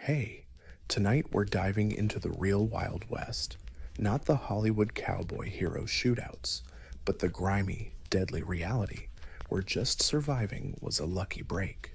Hey, tonight we're diving into the real Wild West. Not the Hollywood cowboy hero shootouts, but the grimy, deadly reality where just surviving was a lucky break.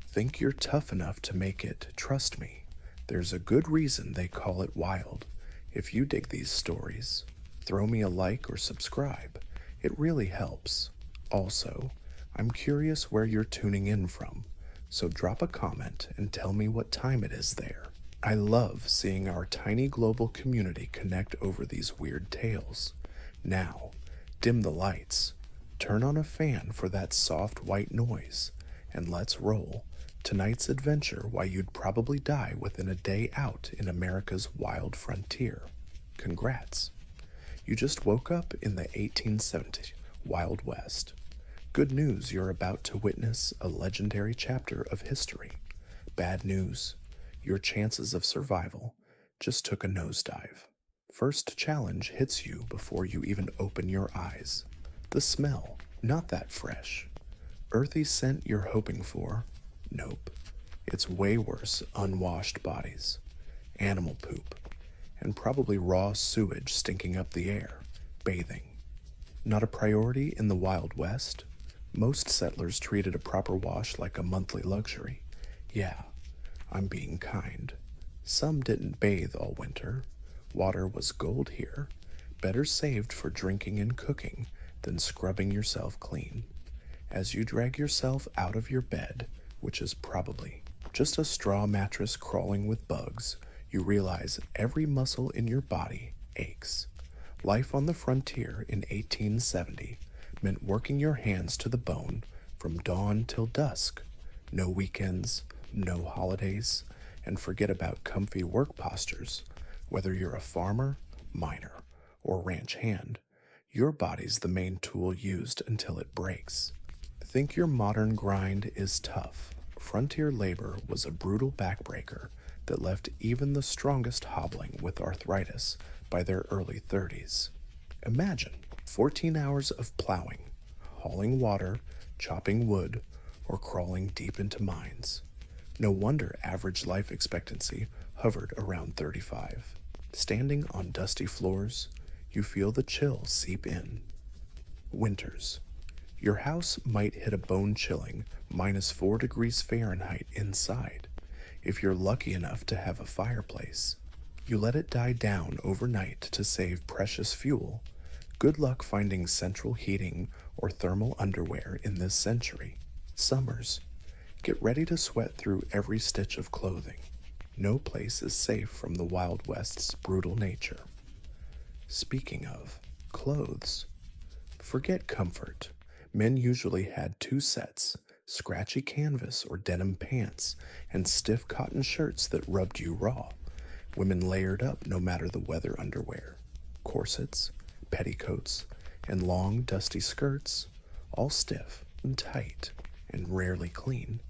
Think you're tough enough to make it, trust me. There's a good reason they call it wild. If you dig these stories, throw me a like or subscribe. It really helps. Also, I'm curious where you're tuning in from, so drop a comment and tell me what time it is there. I love seeing our tiny global community connect over these weird tales. Now, dim the lights, turn on a fan for that soft white noise, and let's roll tonight's adventure why you'd probably die within a day out in America's wild frontier. Congrats. You just woke up in the 1870s Wild West. Good news, you're about to witness a legendary chapter of history. Bad news, your chances of survival just took a nosedive. First challenge hits you before you even open your eyes. The smell, not that fresh. Earthy scent you're hoping for? Nope. It's way worse, unwashed bodies, animal poop, and probably raw sewage stinking up the air. Bathing. Not a priority in the Wild West? Most settlers treated a proper wash like a monthly luxury. Yeah, I'm being kind. Some didn't bathe all winter. Water was gold here, better saved for drinking and cooking than scrubbing yourself clean. As you drag yourself out of your bed, which is probably just a straw mattress crawling with bugs, you realize every muscle in your body aches. Life on the frontier in 1870 meant working your hands to the bone from dawn till dusk. No weekends, no holidays, and forget about comfy work postures. Whether you're a farmer, miner, or ranch hand, your body's the main tool used until it breaks. Think your modern grind is tough. Frontier labor was a brutal backbreaker that left even the strongest hobbling with arthritis by their early 30s. Imagine 14 hours of plowing, hauling water, chopping wood, or crawling deep into mines. No wonder average life expectancy hovered around 35. Standing on dusty floors, you feel the chill seep in. Winters. Your house might hit a bone-chilling -4 degrees Fahrenheit inside, if you're lucky enough to have a fireplace. You let it die down overnight to save precious fuel. Good luck finding central heating or thermal underwear in this century. Summers. Get ready to sweat through every stitch of clothing. No place is safe from the Wild West's brutal nature. Speaking of clothes, forget comfort. Men usually had two sets, scratchy canvas or denim pants, and stiff cotton shirts that rubbed you raw. Women layered up no matter the weather underwear. Corsets, petticoats, and long, dusty skirts, all stiff and tight and rarely clean.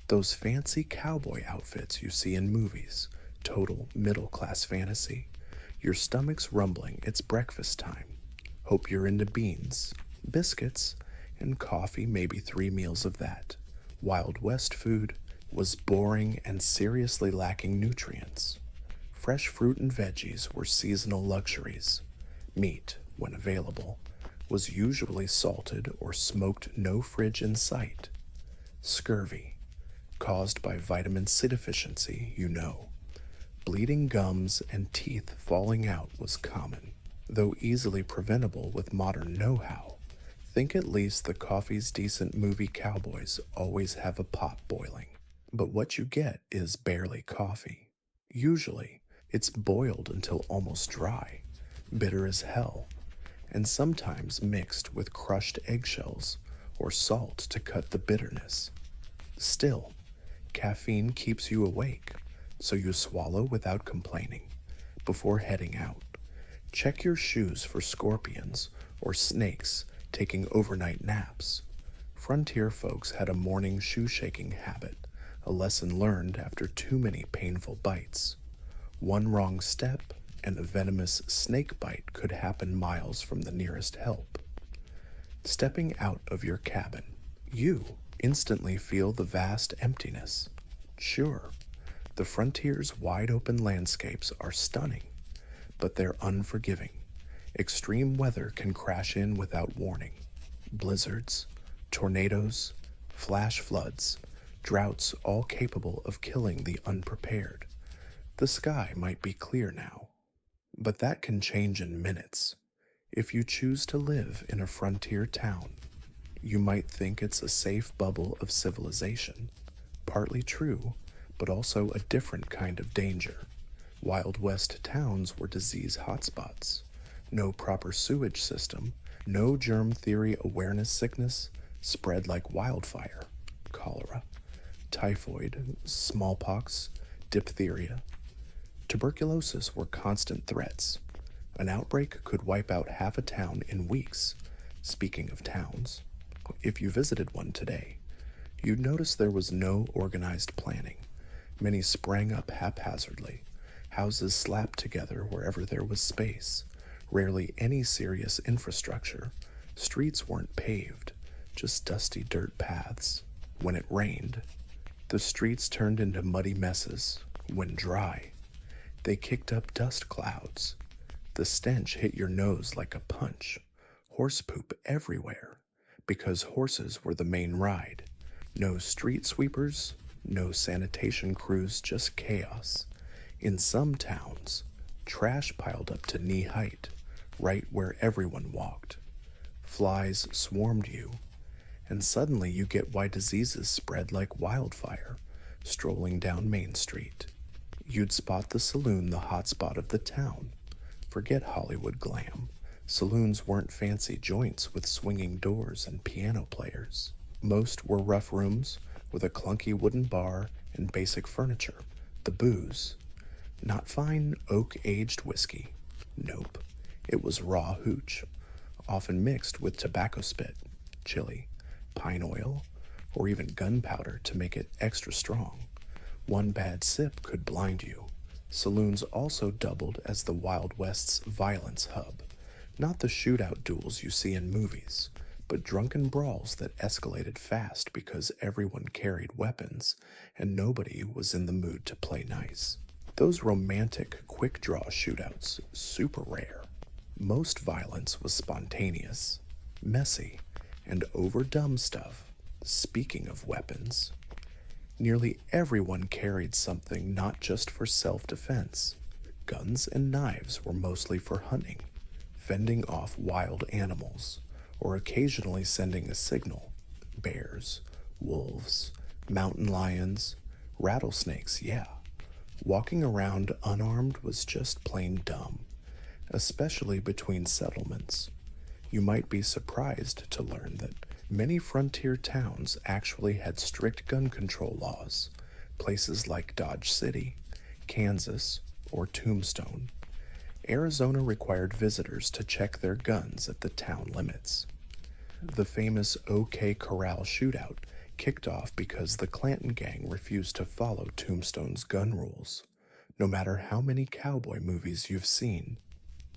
Those fancy cowboy outfits you see in movies, total middle-class fantasy. Your stomach's rumbling, it's breakfast time. Hope you're into beans, biscuits, and coffee, maybe 3 meals of that. Wild West food was boring and seriously lacking nutrients. Fresh fruit and veggies were seasonal luxuries. Meat, when available, was usually salted or smoked, no fridge in sight. Scurvy, caused by vitamin C deficiency, you know. Bleeding gums and teeth falling out was common, though easily preventable with modern know-how. Think at least the coffee's decent movie cowboys always have a pot boiling. But what you get is barely coffee. Usually, it's boiled until almost dry, bitter as hell, and sometimes mixed with crushed eggshells or salt to cut the bitterness. Still, caffeine keeps you awake, so you swallow without complaining. Before heading out, check your shoes for scorpions or snakes taking overnight naps. Frontier folks had a morning shoe-shaking habit, a lesson learned after too many painful bites. One wrong step, and a venomous snake bite could happen miles from the nearest help. Stepping out of your cabin, you instantly feel the vast emptiness. Sure, The frontier's wide-open landscapes are stunning, but they're unforgiving. Extreme weather can crash in without warning. Blizzards, tornadoes, flash floods, droughts all capable of killing the unprepared. The sky might be clear now, but that can change in minutes. If you choose to live in a frontier town, you might think it's a safe bubble of civilization. Partly true, but also a different kind of danger. Wild West towns were disease hotspots. No proper sewage system, no germ theory awareness sickness spread like wildfire. Cholera, typhoid, smallpox, diphtheria. Tuberculosis were constant threats. An outbreak could wipe out half a town in weeks. Speaking of towns, if you visited one today, you'd notice there was no organized planning. Many sprang up haphazardly, houses slapped together wherever there was space, rarely any serious infrastructure. Streets weren't paved, just dusty dirt paths. When it rained, the streets turned into muddy messes. When dry, they kicked up dust clouds. The stench hit your nose like a punch. Horse poop everywhere, because horses were the main ride. No street sweepers, no sanitation crews, just chaos. In some towns, trash piled up to knee height, right where everyone walked. Flies swarmed you, and suddenly you get why diseases spread like wildfire, strolling down Main Street. You'd spot the saloon the hotspot of the town. Forget Hollywood glam. Saloons weren't fancy joints with swinging doors and piano players. Most were rough rooms with a clunky wooden bar and basic furniture. The booze, not fine oak-aged whiskey. Nope. It was raw hooch, often mixed with tobacco spit, chili, pine oil, or even gunpowder to make it extra strong. One bad sip could blind you. Saloons also doubled as the Wild West's violence hub. Not the shootout duels you see in movies, but drunken brawls that escalated fast because everyone carried weapons and nobody was in the mood to play nice. Those romantic, quick-draw shootouts, super rare. Most violence was spontaneous, messy, and over dumb stuff. Speaking of weapons, nearly everyone carried something not just for self-defense. Guns and knives were mostly for hunting, fending off wild animals, or occasionally sending a signal. Bears, wolves, mountain lions, rattlesnakes, yeah. Walking around unarmed was just plain dumb, especially between settlements. You might be surprised to learn that many frontier towns actually had strict gun control laws. Places like Dodge City, Kansas, or Tombstone. Arizona required visitors to check their guns at the town limits. The famous OK Corral shootout kicked off because the Clanton gang refused to follow Tombstone's gun rules. No matter how many cowboy movies you've seen,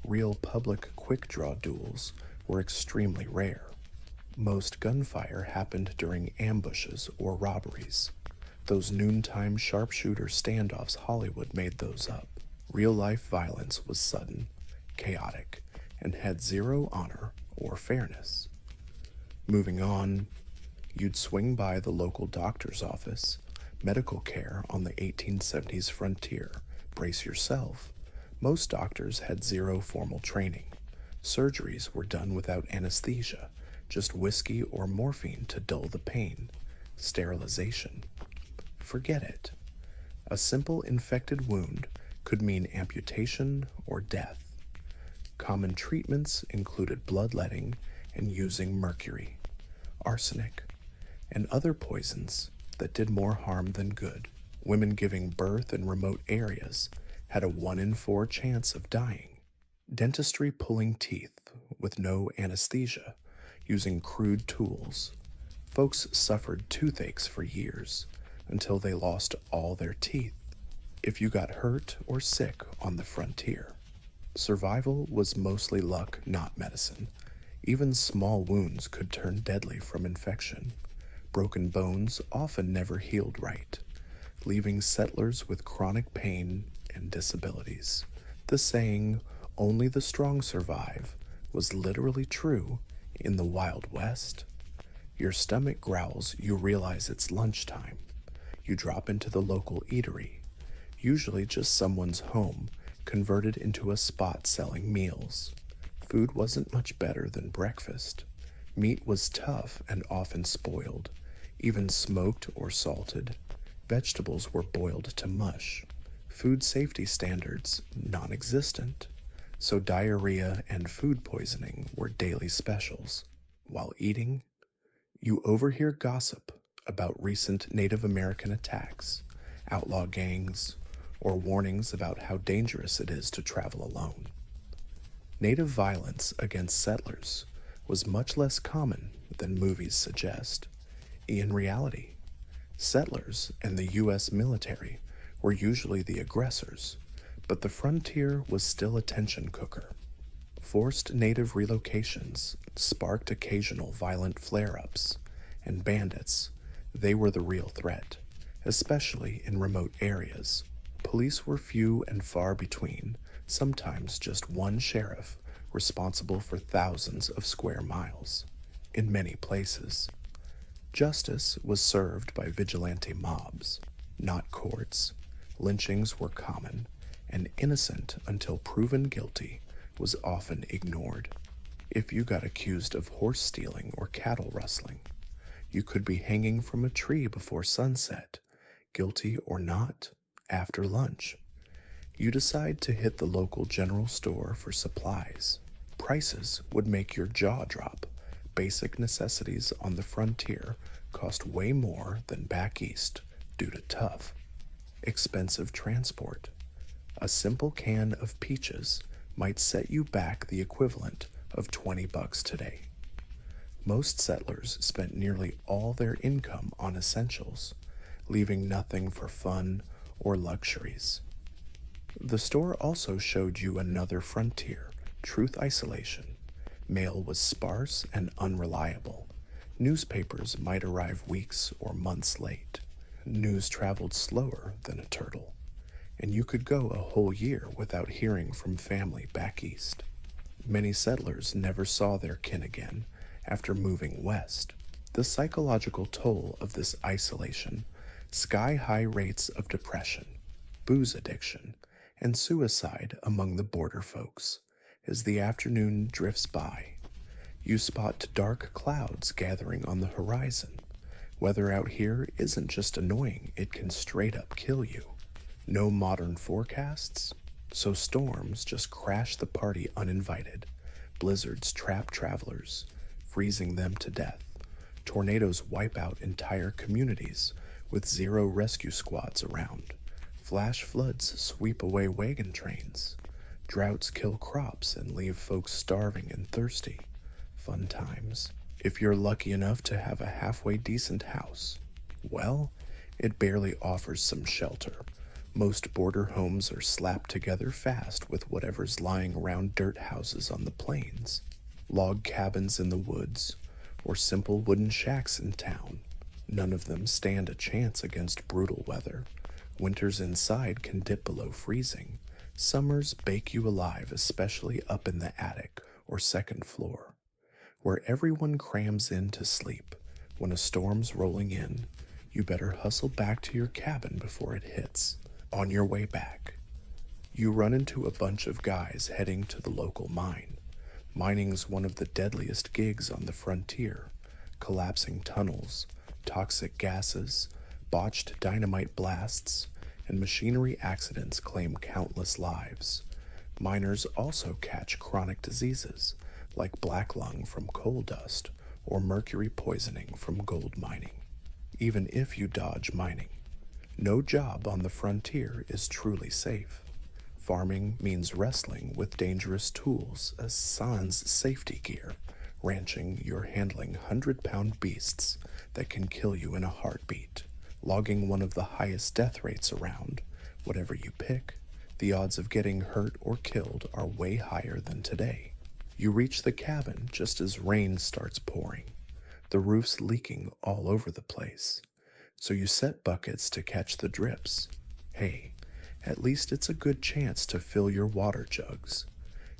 real public quick-draw duels were extremely rare. Most gunfire happened during ambushes or robberies. Those noontime sharpshooter standoffs Hollywood made those up. Real-life violence was sudden, chaotic, and had zero honor or fairness. Moving on, you'd swing by the local doctor's office. Medical care on the 1870s frontier. Brace yourself. Most doctors had zero formal training. Surgeries were done without anesthesia, just whiskey or morphine to dull the pain. Sterilization. Forget it. A simple infected wound could mean amputation or death. Common treatments included bloodletting and using mercury, arsenic, and other poisons that did more harm than good. Women giving birth in remote areas had a 1 in 4 chance of dying. Dentistry pulling teeth with no anesthesia, using crude tools. Folks suffered toothaches for years until they lost all their teeth. If you got hurt or sick on the frontier, survival was mostly luck, not medicine. Even small wounds could turn deadly from infection. Broken bones often never healed right. leaving settlers with chronic pain and disabilities. The saying, "only the strong survive," was literally true in the Wild West. Your stomach growls, you realize it's lunchtime. You drop into the local eatery, usually just someone's home, converted into a spot selling meals. Food wasn't much better than breakfast. Meat was tough and often spoiled, even smoked or salted. Vegetables were boiled to mush. Food safety standards non existent, so diarrhea and food poisoning were daily specials. While eating, you overhear gossip about recent Native American attacks, outlaw gangs, or warnings about how dangerous it is to travel alone. Native violence against settlers was much less common than movies suggest. In reality, settlers and the U.S. military were usually the aggressors, but the frontier was still a tension cooker. Forced native relocations sparked occasional violent flare-ups, and bandits, they were the real threat, especially in remote areas. Police were few and far between, sometimes just one sheriff responsible for thousands of square miles. In many places, justice was served by vigilante mobs, not courts. Lynchings were common, and innocent until proven guilty was often ignored. If you got accused of horse stealing or cattle rustling, you could be hanging from a tree before sunset, guilty or not, after lunch. You decide to hit the local general store for supplies. Prices would make your jaw drop. Basic necessities on the frontier cost way more than back east due to tough, expensive transport. A simple can of peaches might set you back the equivalent of $20 today. Most settlers spent nearly all their income on essentials, leaving nothing for fun or luxuries. The store also showed you another frontier, truth isolation. Mail was sparse and unreliable. Newspapers might arrive weeks or months late. News traveled slower than a turtle, and you could go a whole year without hearing from family back east. Many settlers never saw their kin again after moving west. The psychological toll of this isolation, sky-high rates of depression, booze addiction, and suicide among the border folks. As the afternoon drifts by, you spot dark clouds gathering on the horizon. Weather out here isn't just annoying, it can straight up kill you. No modern forecasts, so storms just crash the party uninvited. Blizzards trap travelers, freezing them to death. Tornadoes wipe out entire communities with zero rescue squads around. Flash floods sweep away wagon trains. Droughts kill crops and leave folks starving and thirsty. Fun times. If you're lucky enough to have a halfway decent house, well, it barely offers some shelter. Most border homes are slapped together fast with whatever's lying around dirt houses on the plains, log cabins in the woods, or simple wooden shacks in town. None of them stand a chance against brutal weather. Winters inside can dip below freezing. Summers bake you alive, especially up in the attic or second floor, where everyone crams in to sleep. When a storm's rolling in, you better hustle back to your cabin before it hits. On your way back, you run into a bunch of guys heading to the local mine. Mining's one of the deadliest gigs on the frontier. Collapsing tunnels, toxic gases, botched dynamite blasts, and machinery accidents claim countless lives. Miners also catch chronic diseases like black lung from coal dust or mercury poisoning from gold mining. Even if you dodge mining, no job on the frontier is truly safe. Farming means wrestling with dangerous tools as sans safety gear. Ranching, you're handling 100-pound beasts that can kill you in a heartbeat. Logging, one of the highest death rates around. Whatever you pick, the odds of getting hurt or killed are way higher than today. You reach the cabin just as rain starts pouring, the roof's leaking all over the place. So you set buckets to catch the drips. Hey, at least it's a good chance to fill your water jugs.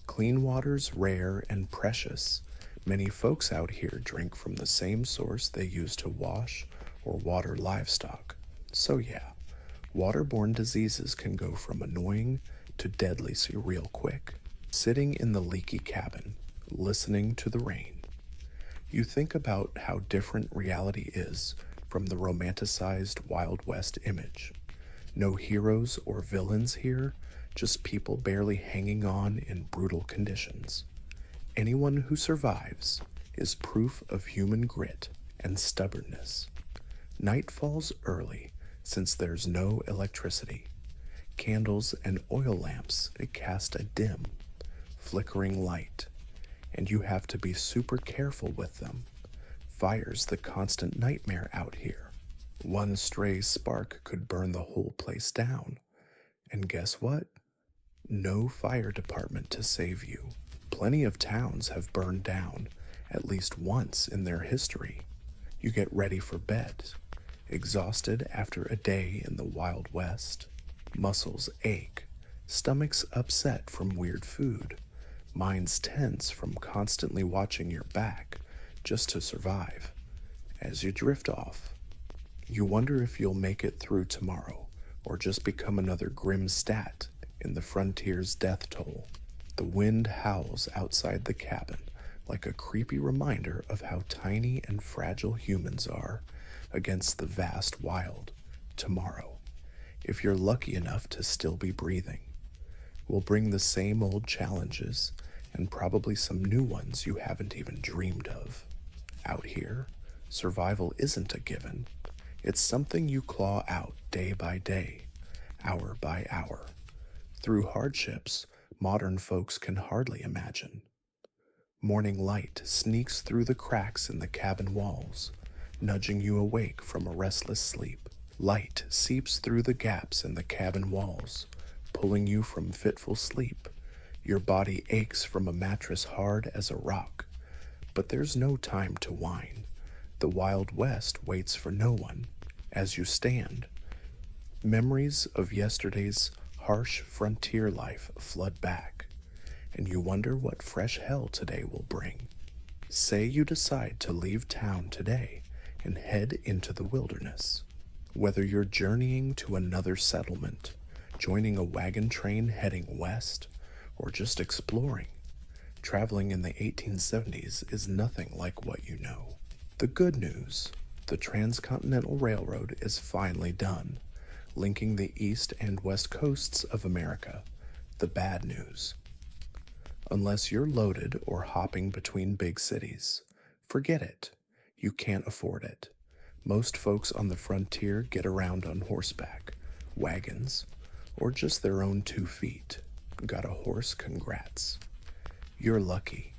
Clean water's rare and precious. Many folks out here drink from the same source they use to wash or water livestock. So yeah, waterborne diseases can go from annoying to deadly real quick. Sitting in the leaky cabin, listening to the rain. You think about how different reality is from the romanticized Wild West image. No heroes or villains here, just people barely hanging on in brutal conditions. Anyone who survives is proof of human grit and stubbornness. Night falls early since there's no electricity. Candles and oil lamps cast a dim, flickering light, and you have to be super careful with them. Fire's the constant nightmare out here. One stray spark could burn the whole place down. And guess what? No fire department to save you. Plenty of towns have burned down at least once in their history. You get ready for bed, exhausted after a day in the Wild West. Muscles ache, stomachs upset from weird food, minds tense from constantly watching your back just to survive. As you drift off, you wonder if you'll make it through tomorrow or just become another grim stat in the frontier's death toll. The wind howls outside the cabin like a creepy reminder of how tiny and fragile humans are against the vast wild tomorrow. If you're lucky enough to still be breathing, will bring the same old challenges and probably some new ones you haven't even dreamed of. Out here, survival isn't a given. It's something you claw out day by day, hour by hour, through hardships modern folks can hardly imagine. Morning light sneaks through the cracks in the cabin walls, nudging you awake from a restless sleep. Light seeps through the gaps in the cabin walls, pulling you from fitful sleep. Your body aches from a mattress hard as a rock, but there's no time to whine. The Wild West waits for no one. As you stand, memories of yesterday's harsh frontier life flood back, and you wonder what fresh hell today will bring. Say you decide to leave town today and head into the wilderness. Whether you're journeying to another settlement, joining a wagon train heading west, or just exploring, traveling in the 1870s is nothing like what you know. The good news, the Transcontinental Railroad is finally done, linking the east and west coasts of America. The bad news, unless you're loaded or hopping between big cities, forget it. You can't afford it. Most folks on the frontier get around on horseback, wagons, or just their own 2 feet. Got a horse? Congrats. You're lucky.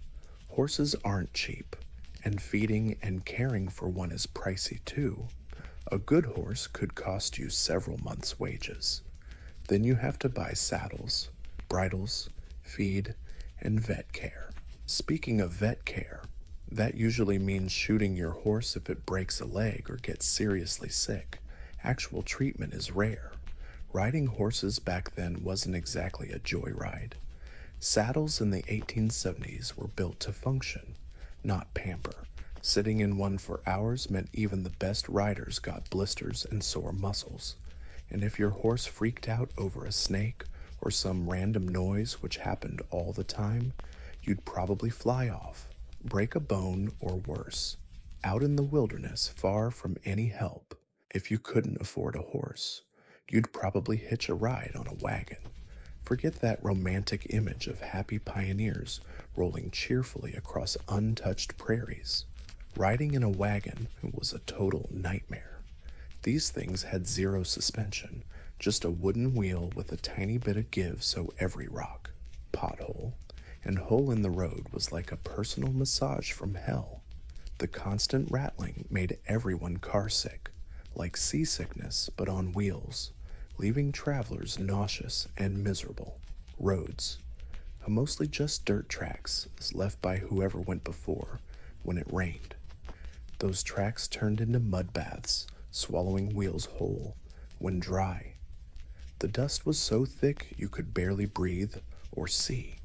Horses aren't cheap, and feeding and caring for one is pricey too. A good horse could cost you several months' wages. Then you have to buy saddles, bridles, feed, and vet care. Speaking of vet care, that usually means shooting your horse if it breaks a leg or gets seriously sick. Actual treatment is rare. Riding horses back then wasn't exactly a joyride. Saddles in the 1870s were built to function, not pamper. Sitting in one for hours meant even the best riders got blisters and sore muscles. And if your horse freaked out over a snake or some random noise which happened all the time, you'd probably fly off, break a bone or worse, out in the wilderness far from any help. If you couldn't afford a horse, you'd probably hitch a ride on a wagon. Forget that romantic image of happy pioneers rolling cheerfully across untouched prairies. Riding in a wagon was a total nightmare. These things had zero suspension, just a wooden wheel with a tiny bit of give so every rock, pothole, and hole in the road was like a personal massage from hell. The constant rattling made everyone carsick, like seasickness but on wheels, leaving travelers nauseous and miserable. Roads, mostly just dirt tracks left by whoever went before when it rained. Those tracks turned into mud baths swallowing wheels whole when dry. The dust was so thick you could barely breathe or see.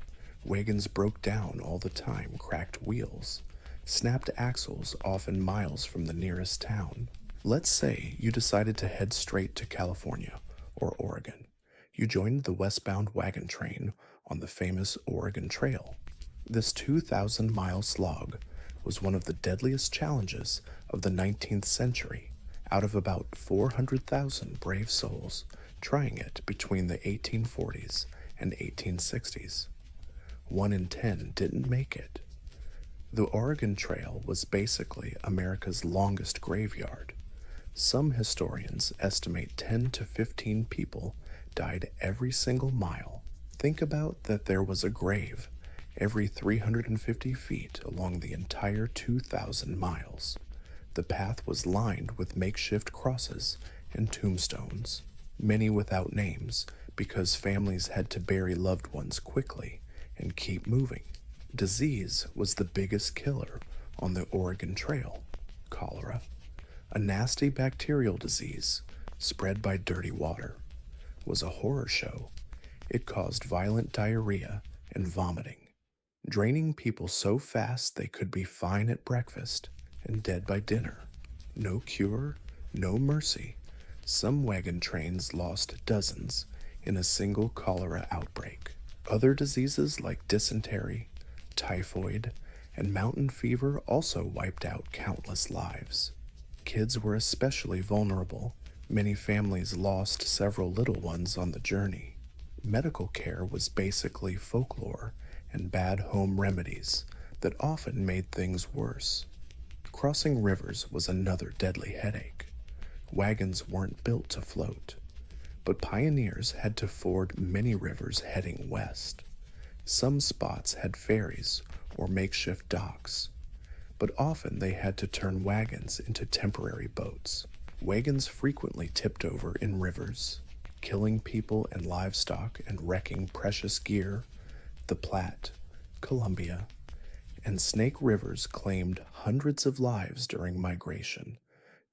Wagons broke down all the time, cracked wheels, snapped axles often miles from the nearest town. Let's say you decided to head straight to California or Oregon. You joined the westbound wagon train on the famous Oregon Trail. This 2,000-mile slog was one of the deadliest challenges of the 19th century. Out of about 400,000 brave souls trying it between the 1840s and 1860s, 1 in 10 didn't make it. The Oregon Trail was basically America's longest graveyard. Some historians estimate 10 to 15 people died every single mile. Think about that there was a grave every 350 feet along the entire 2,000 miles. The path was lined with makeshift crosses and tombstones, many without names because families had to bury loved ones quickly and keep moving. Disease was the biggest killer on the Oregon Trail. Cholera, a nasty bacterial disease spread by dirty water, was a horror show. It caused violent diarrhea and vomiting, draining people so fast they could be fine at breakfast and dead by dinner. No cure, no mercy. Some wagon trains lost dozens in a single cholera outbreak. Other diseases like dysentery, typhoid, and mountain fever also wiped out countless lives. Kids were especially vulnerable. Many families lost several little ones on the journey. Medical care was basically folklore and bad home remedies that often made things worse. Crossing rivers was another deadly headache. Wagons weren't built to float, but pioneers had to ford many rivers heading west. Some spots had ferries or makeshift docks, but often they had to turn wagons into temporary boats. Wagons frequently tipped over in rivers, killing people and livestock and wrecking precious gear. The Platte, Columbia, and Snake Rivers claimed hundreds of lives during migration,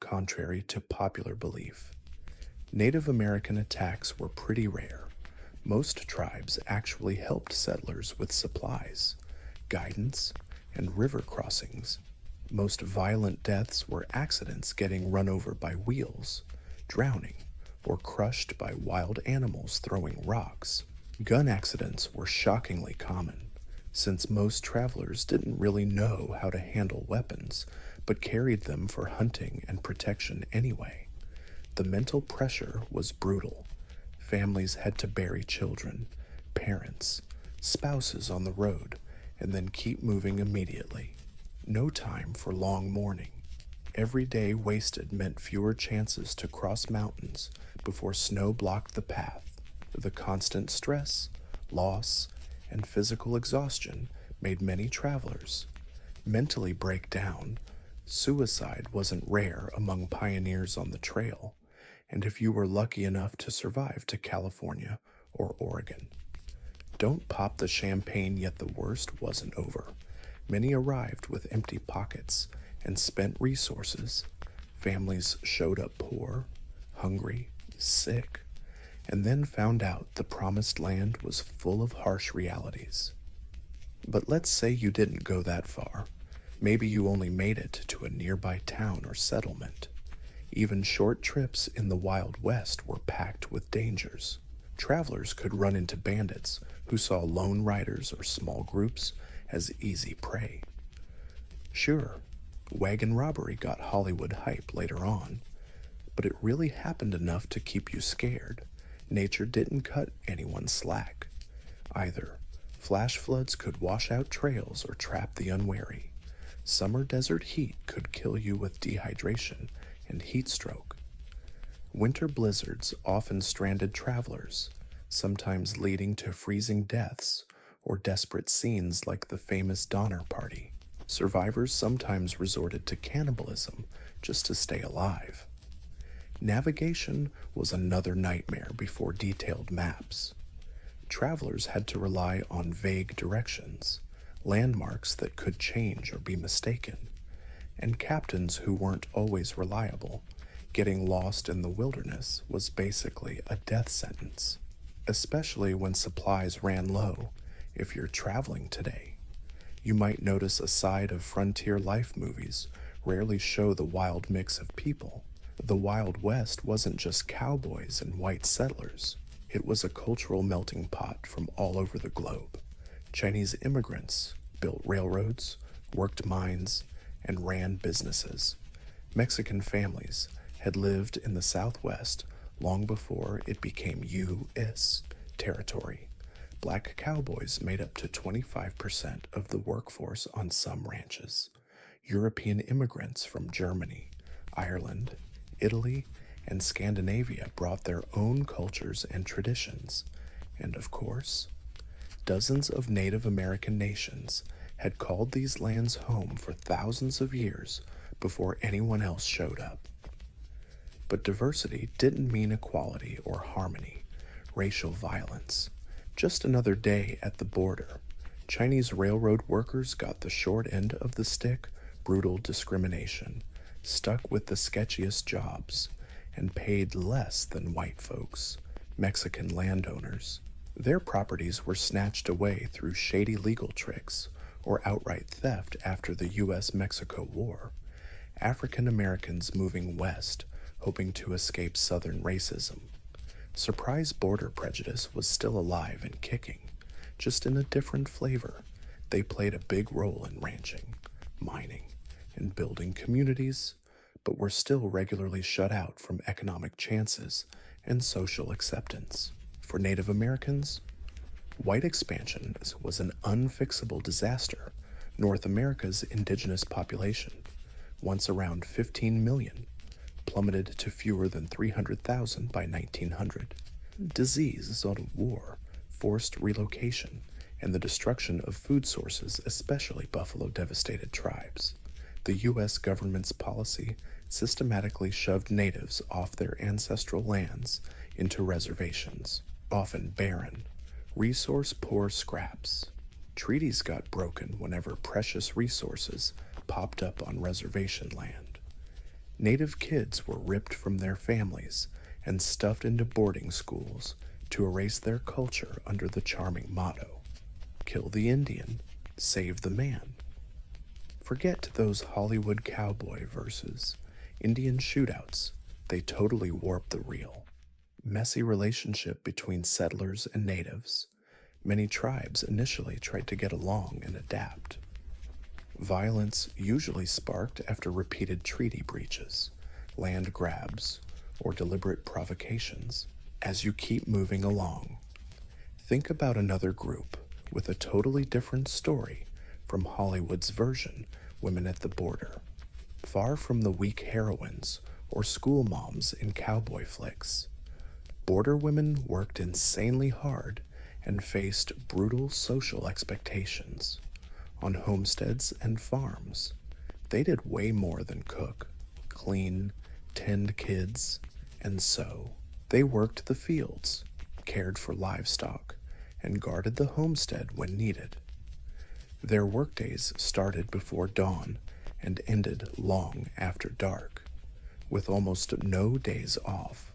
contrary to popular belief. Native American attacks were pretty rare. Most tribes actually helped settlers with supplies, guidance, and river crossings. Most violent deaths were accidents getting run over by wheels, drowning, or crushed by wild animals throwing rocks. Gun accidents were shockingly common, since most travelers didn't really know how to handle weapons, but carried them for hunting and protection anyway. The mental pressure was brutal. Families had to bury children, parents, spouses on the road, and then keep moving immediately. No time for long mourning. Every day wasted meant fewer chances to cross mountains before snow blocked the path. The constant stress, loss, and physical exhaustion made many travelers mentally break down. Suicide wasn't rare among pioneers on the trail, and if you were lucky enough to survive to California or Oregon. Don't pop the champagne yet the worst wasn't over. Many arrived with empty pockets and spent resources. Families showed up poor, hungry, sick, and then found out the promised land was full of harsh realities. But let's say you didn't go that far. Maybe you only made it to a nearby town or settlement. Even short trips in the Wild West were packed with dangers. Travelers could run into bandits who saw lone riders or small groups as easy prey. Sure, wagon robbery got Hollywood hype later on, but it really happened enough to keep you scared. Nature didn't cut anyone slack. Either flash floods could wash out trails or trap the unwary. Summer desert heat could kill you with dehydration and heat stroke. Winter blizzards often stranded travelers, sometimes leading to freezing deaths or desperate scenes like the famous Donner Party. Survivors sometimes resorted to cannibalism just to stay alive. Navigation was another nightmare before detailed maps. Travelers had to rely on vague directions, landmarks that could change or be mistaken, and captains who weren't always reliable. Getting lost in the wilderness was basically a death sentence, especially when supplies ran low. If you're traveling today, you might notice a side of frontier life movies rarely show the wild mix of people. The Wild West wasn't just cowboys and white settlers, it was a cultural melting pot from all over the globe. Chinese immigrants built railroads, worked mines, and ran businesses. Mexican families had lived in the Southwest long before it became U.S. territory. Black cowboys made up to 25% of the workforce on some ranches. European immigrants from Germany, Ireland, Italy, and Scandinavia brought their own cultures and traditions. And of course, dozens of Native American nations had called these lands home for thousands of years before anyone else showed up. But diversity didn't mean equality or harmony, racial violence. Just another day at the border. Chinese railroad workers got the short end of the stick, brutal discrimination, stuck with the sketchiest jobs, and paid less than white folks, Mexican landowners. Their properties were snatched away through shady legal tricks or outright theft after the U.S.-Mexico War. African Americans moving west, hoping to escape Southern racism. Surprise border prejudice was still alive and kicking, just in a different flavor. They played a big role in ranching, mining, and building communities, but were still regularly shut out from economic chances and social acceptance. For Native Americans, white expansion was an unfixable disaster. North America's indigenous population, once around 15 million, plummeted to fewer than 300,000 by 1900. Disease, war, forced relocation, and the destruction of food sources, especially buffalo-devastated tribes. The U.S. government's policy systematically shoved natives off their ancestral lands into reservations, often barren, resource-poor scraps. Treaties got broken whenever precious resources popped up on reservation land. Native kids were ripped from their families and stuffed into boarding schools to erase their culture under the charming motto, "Kill the Indian, save the man." Forget those Hollywood cowboy verses, Indian shootouts, they totally warped the real. Messy relationship between settlers and natives. Many tribes initially tried to get along and adapt. Violence usually sparked after repeated treaty breaches, land grabs, or deliberate provocations. As you keep moving along, think about another group with a totally different story from Hollywood's version, Women at the Border. Far from the weak heroines or school moms in cowboy flicks, border women worked insanely hard and faced brutal social expectations. On homesteads and farms, they did way more than cook, clean, tend kids, and sew. They worked the fields, cared for livestock, and guarded the homestead when needed. Their workdays started before dawn and ended long after dark, with almost no days off.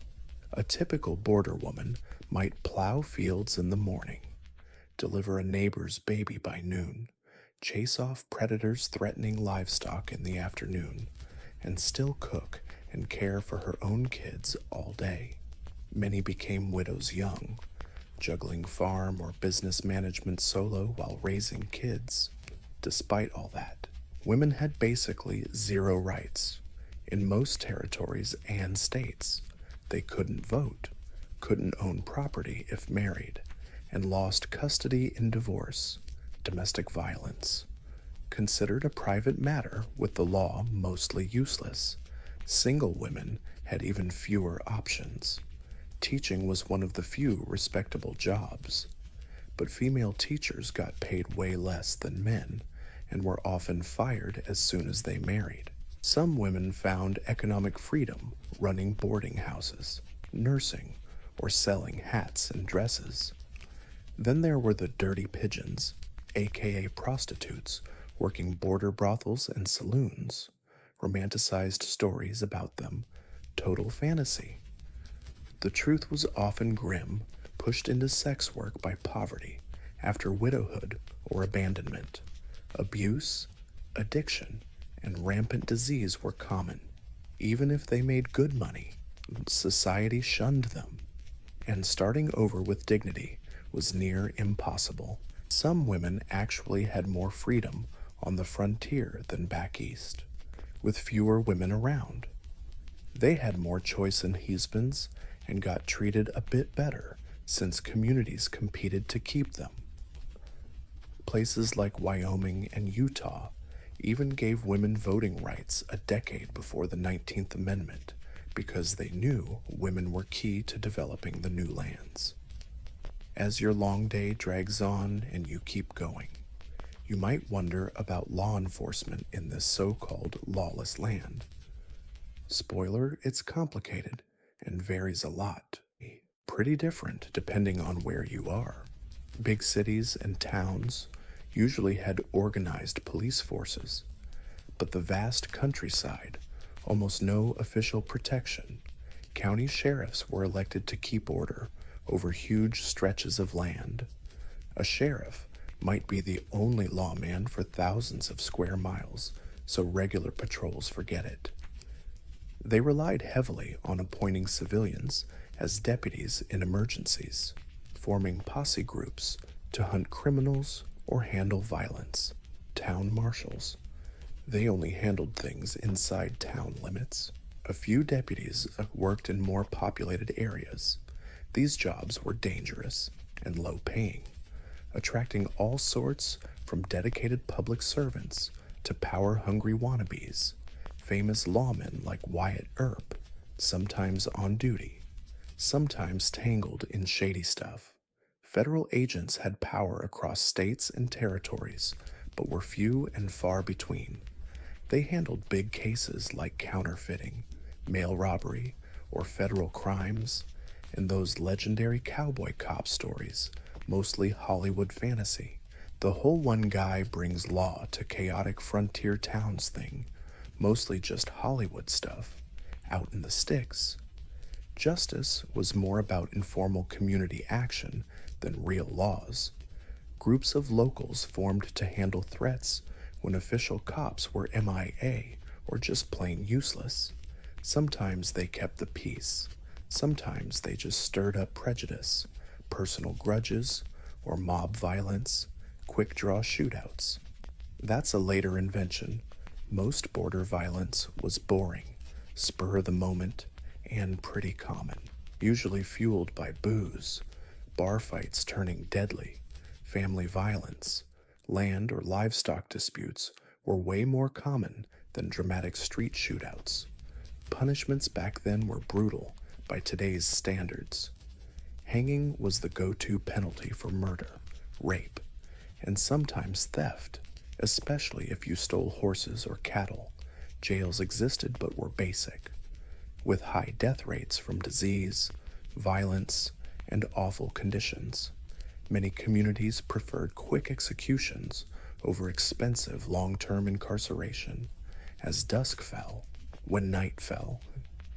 A typical border woman might plow fields in the morning, deliver a neighbor's baby by noon, chase off predators threatening livestock in the afternoon, and still cook and care for her own kids all day. Many became widows young, juggling farm or business management solo while raising kids. Despite all that, women had basically zero rights. In most territories and states, they couldn't vote, couldn't own property if married, and lost custody in divorce. Domestic violence, considered a private matter with the law mostly useless. Single women had even fewer options. Teaching was one of the few respectable jobs, but female teachers got paid way less than men and were often fired as soon as they married. Some women found economic freedom running boarding houses, nursing, or selling hats and dresses. Then there were the dirty pigeons, aka prostitutes, working border brothels and saloons. Romanticized stories about them total fantasy. The truth was often grim, pushed into sex work by poverty, after widowhood or abandonment. Abuse, addiction, and rampant disease were common. Even if they made good money, society shunned them, and starting over with dignity was near impossible. Some women actually had more freedom on the frontier than back east, with fewer women around. They had more choice in husbands and got treated a bit better since communities competed to keep them. Places like Wyoming and Utah even gave women voting rights a decade before the 19th Amendment because they knew women were key to developing the new lands. As your long day drags on and you keep going, you might wonder about law enforcement in this so-called lawless land. Spoiler, it's complicated and varies a lot. Pretty different depending on where you are. Big cities and towns usually had organized police forces, but the vast countryside, almost no official protection. County sheriffs were elected to keep order over huge stretches of land. A sheriff might be the only lawman for thousands of square miles, so regular patrols forget it. They relied heavily on appointing civilians as deputies in emergencies, forming posse groups to hunt criminals or handle violence. Town marshals. They only handled things inside town limits. A few deputies worked in more populated areas. These jobs were dangerous and low-paying, attracting all sorts from dedicated public servants to power-hungry wannabes, famous lawmen like Wyatt Earp, sometimes on duty, sometimes tangled in shady stuff. Federal agents had power across states and territories, but were few and far between. They handled big cases like counterfeiting, mail robbery, or federal crimes, and those legendary cowboy cop stories, mostly Hollywood fantasy. The whole one guy brings law to chaotic frontier towns thing, mostly just Hollywood stuff, out in the sticks. Justice was more about informal community action than real laws. Groups of locals formed to handle threats when official cops were MIA or just plain useless. Sometimes they kept the peace. Sometimes they just stirred up prejudice, personal grudges, or mob violence, quick-draw shootouts. That's a later invention. Most border violence was boring, spur of the moment, and pretty common, usually fueled by booze, bar fights turning deadly, family violence. Land or livestock disputes were way more common than dramatic street shootouts. Punishments back then were brutal by today's standards. Hanging was the go-to penalty for murder, rape, and sometimes theft, especially if you stole horses or cattle. Jails existed but were basic, with high death rates from disease, violence, and awful conditions. Many communities preferred quick executions over expensive long-term incarceration. As dusk fell, when night fell,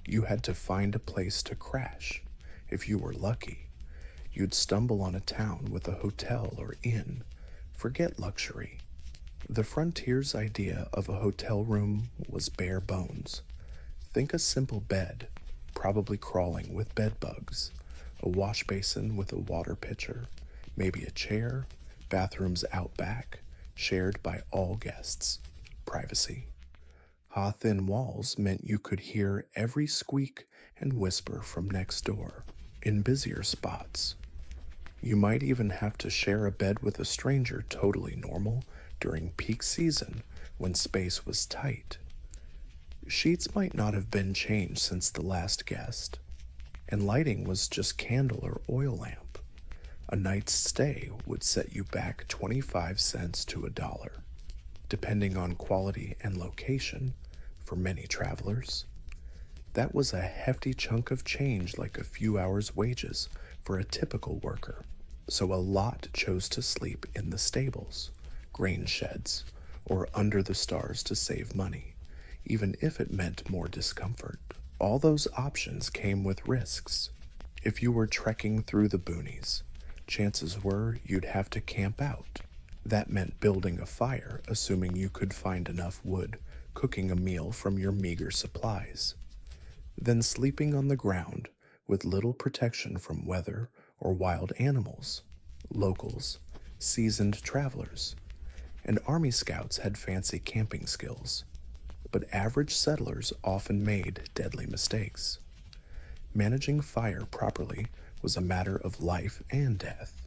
you had to find a place to crash. If you were lucky, you'd stumble on a town with a hotel or inn. Forget luxury. The frontier's idea of a hotel room was bare bones. Think a simple bed, probably crawling with bed bugs, a wash basin with a water pitcher, maybe a chair, bathrooms out back, shared by all guests. Privacy. Thin walls meant you could hear every squeak and whisper from next door. In busier spots, you might even have to share a bed with a stranger, totally normal during peak season when space was tight. Sheets might not have been changed since the last guest, and lighting was just candle or oil lamp. A night's stay would set you back 25 cents to $1, depending on quality and location for many travelers. That was a hefty chunk of change, like a few hours' wages for a typical worker. So a lot chose to sleep in the stables, grain sheds, or under the stars to save money, even if it meant more discomfort. All those options came with risks. If you were trekking through the boonies, chances were you'd have to camp out. That meant building a fire, assuming you could find enough wood, cooking a meal from your meager supplies, then sleeping on the ground with little protection from weather or wild animals. Locals, seasoned travelers, and army scouts had fancy camping skills, but average settlers often made deadly mistakes. Managing fire properly was a matter of life and death.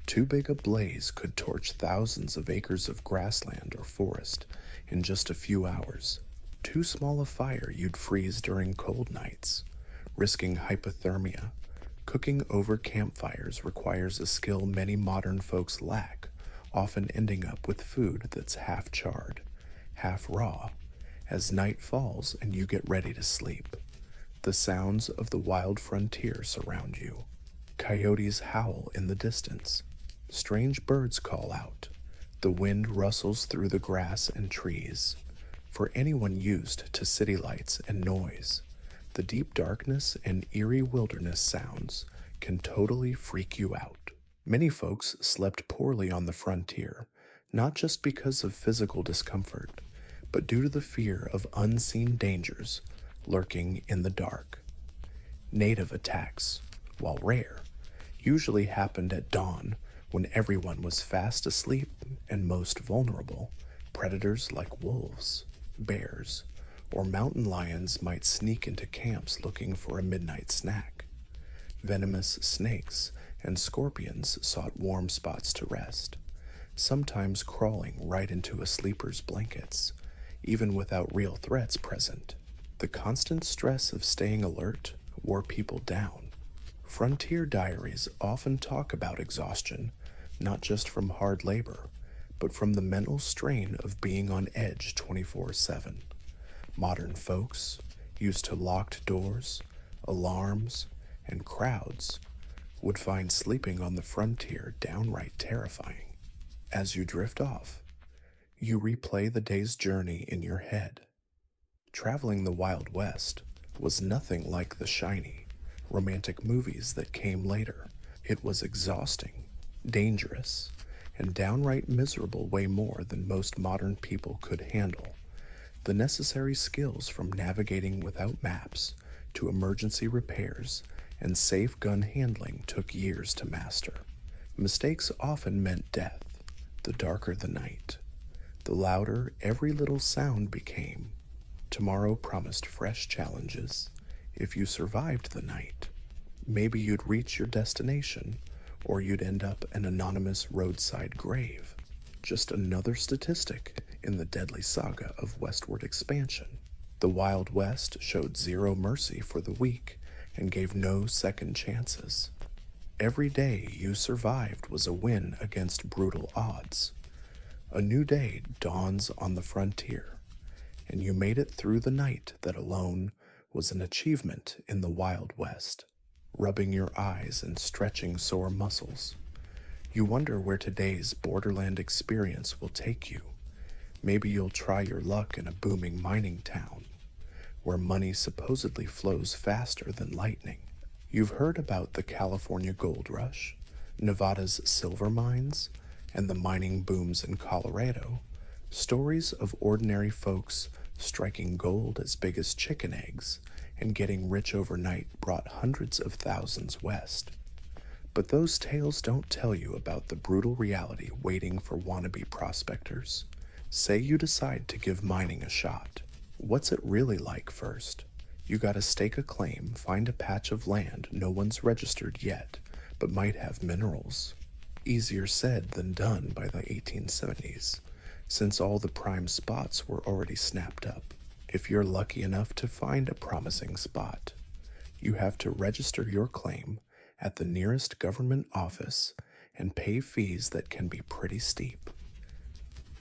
Too big a blaze could torch thousands of acres of grassland or forest in just a few hours. Too small a fire, you'd freeze during cold nights, risking hypothermia. Cooking over campfires requires a skill many modern folks lack, often ending up with food that's half charred, half raw, as night falls and you get ready to sleep. The sounds of the wild frontier surround you. Coyotes howl in the distance. Strange birds call out. The wind rustles through the grass and trees. For anyone used to city lights and noise, the deep darkness and eerie wilderness sounds can totally freak you out. Many folks slept poorly on the frontier, not just because of physical discomfort, but due to the fear of unseen dangers lurking in the dark. Native attacks, while rare, usually happened at dawn when everyone was fast asleep and most vulnerable. Predators like wolves, bears, or mountain lions might sneak into camps looking for a midnight snack. Venomous snakes and scorpions sought warm spots to rest, sometimes crawling right into a sleeper's blankets, even without real threats present. The constant stress of staying alert wore people down. Frontier diaries often talk about exhaustion, not just from hard labor, but from the mental strain of being on edge 24/7. Modern folks, used to locked doors, alarms, and crowds, would find sleeping on the frontier downright terrifying. As you drift off, you replay the day's journey in your head. Traveling the Wild West was nothing like the shiny, romantic movies that came later. It was exhausting, dangerous, and downright miserable, way more than most modern people could handle. The necessary skills from navigating without maps to emergency repairs and safe gun handling took years to master. Mistakes often meant death. The darker the night, the louder every little sound became. Tomorrow promised fresh challenges. If you survived the night, maybe you'd reach your destination, or you'd end up an anonymous roadside grave. Just another statistic in the deadly saga of westward expansion. The Wild West showed zero mercy for the weak and gave no second chances. Every day you survived was a win against brutal odds. A new day dawns on the frontier, and you made it through the night that alone was an achievement in the Wild West. Rubbing your eyes and stretching sore muscles, you wonder where today's borderland experience will take you. Maybe you'll try your luck in a booming mining town, where money supposedly flows faster than lightning. You've heard about the California gold rush, Nevada's silver mines, and the mining booms in Colorado. Stories of ordinary folks striking gold as big as chicken eggs and getting rich overnight brought hundreds of thousands west. But those tales don't tell you about the brutal reality waiting for wannabe prospectors. Say you decide to give mining a shot. What's it really like first? You gotta stake a claim, find a patch of land no one's registered yet, but might have minerals. Easier said than done by the 1870s, since all the prime spots were already snapped up. If you're lucky enough to find a promising spot, you have to register your claim at the nearest government office and pay fees that can be pretty steep.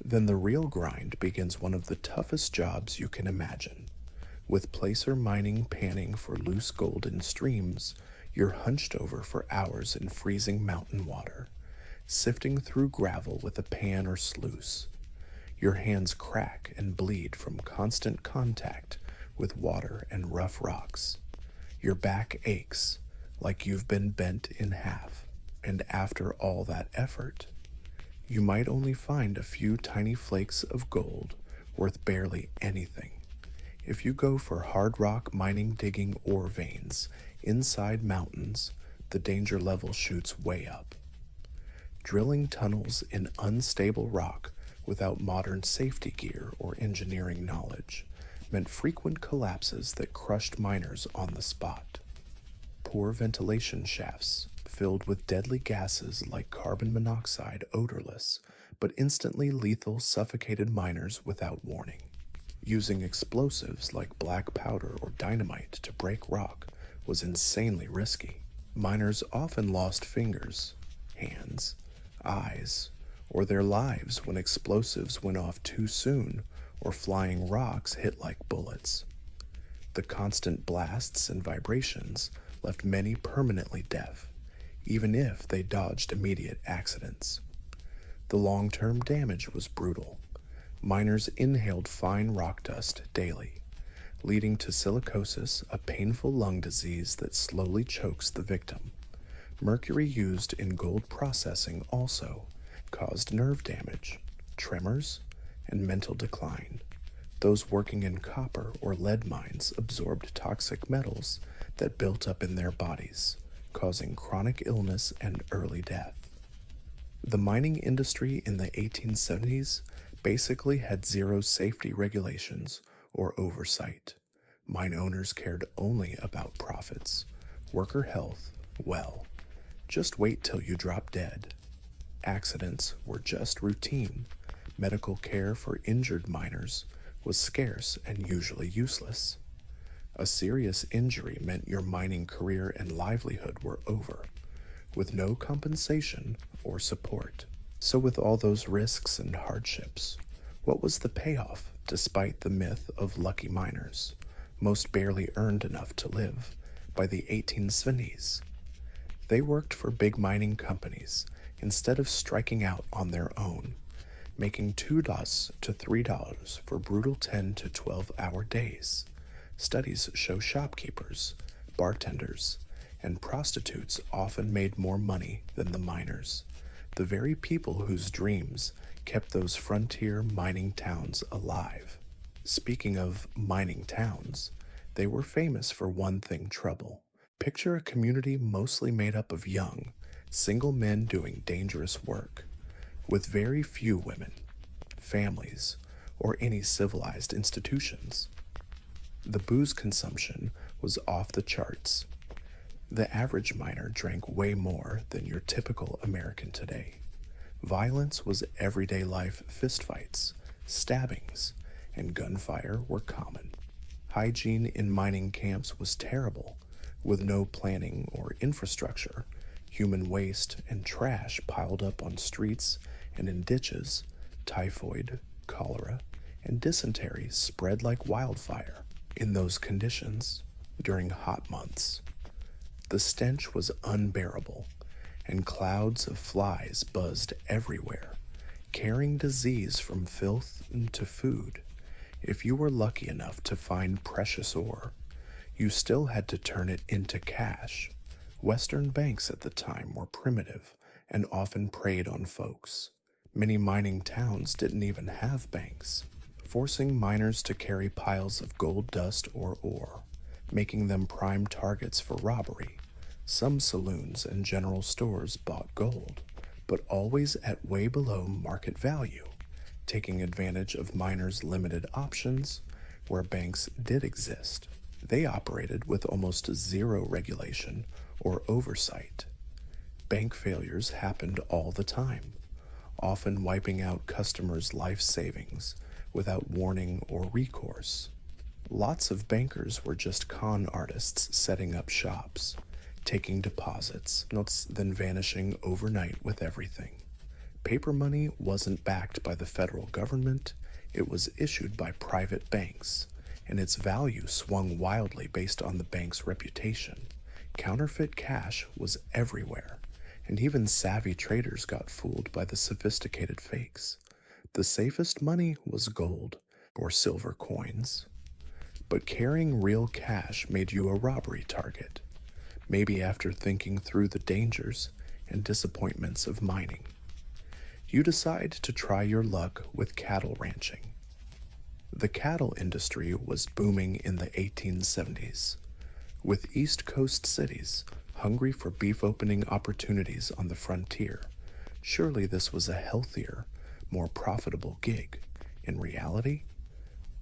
Then the real grind begins, one of the toughest jobs you can imagine. With placer mining panning for loose gold in streams, you're hunched over for hours in freezing mountain water, sifting through gravel with a pan or sluice. Your hands crack and bleed from constant contact with water and rough rocks. Your back aches like you've been bent in half, and after all that effort, you might only find a few tiny flakes of gold worth barely anything. If you go for hard rock mining digging ore veins inside mountains, the danger level shoots way up. Drilling tunnels in unstable rock without modern safety gear or engineering knowledge meant frequent collapses that crushed miners on the spot. Poor ventilation shafts, filled with deadly gases like carbon monoxide, odorless, but instantly lethal, suffocated miners without warning. Using explosives like black powder or dynamite to break rock was insanely risky. Miners often lost fingers, hands, eyes, or their lives when explosives went off too soon or flying rocks hit like bullets. The constant blasts and vibrations left many permanently deaf, even if they dodged immediate accidents. The long-term damage was brutal. Miners inhaled fine rock dust daily, leading to silicosis, a painful lung disease that slowly chokes the victim. Mercury used in gold processing also caused nerve damage, tremors, and mental decline. Those working in copper or lead mines absorbed toxic metals that built up in their bodies, causing chronic illness and early death. The mining industry in the 1870s basically had zero safety regulations or oversight. Mine owners cared only about profits. Worker health, well, just wait till you drop dead. Accidents were just routine. Medical care for injured miners was scarce and usually useless. A serious injury meant your mining career and livelihood were over, with no compensation or support. So with all those risks and hardships, what was the payoff despite the myth of lucky miners? Most barely earned enough to live by the 1870s. They worked for big mining companies instead of striking out on their own, making $2 to $3 for brutal 10 to 12-hour days. Studies show shopkeepers, bartenders, and prostitutes often made more money than the miners, the very people whose dreams kept those frontier mining towns alive. Speaking of mining towns, they were famous for one thing: trouble. Picture a community mostly made up of young, single men doing dangerous work, with very few women, families, or any civilized institutions. The booze consumption was off the charts. The average miner drank way more than your typical American today. Violence was everyday life. Fistfights, stabbings, and gunfire were common. Hygiene in mining camps was terrible, with no planning or infrastructure. Human waste and trash piled up on streets and in ditches. Typhoid, cholera, and dysentery spread like wildfire. In those conditions, during hot months, the stench was unbearable, and clouds of flies buzzed everywhere, carrying disease from filth to food. If you were lucky enough to find precious ore, you still had to turn it into cash. Western banks at the time were primitive and often preyed on folks. Many mining towns didn't even have banks, forcing miners to carry piles of gold dust or ore, making them prime targets for robbery. Some saloons and general stores bought gold, but always at way below market value, taking advantage of miners' limited options where banks did exist. They operated with almost zero regulation or oversight. Bank failures happened all the time, often wiping out customers' life savings without warning or recourse. Lots of bankers were just con artists setting up shops, taking deposits, then vanishing overnight with everything. Paper money wasn't backed by the federal government, it was issued by private banks, and its value swung wildly based on the bank's reputation. Counterfeit cash was everywhere, and even savvy traders got fooled by the sophisticated fakes. The safest money was gold or silver coins. But carrying real cash made you a robbery target, maybe after thinking through the dangers and disappointments of mining. You decide to try your luck with cattle ranching. The cattle industry was booming in the 1870s, with East Coast cities hungry for beef opening opportunities on the frontier. Surely this was a healthier, more profitable gig. In reality,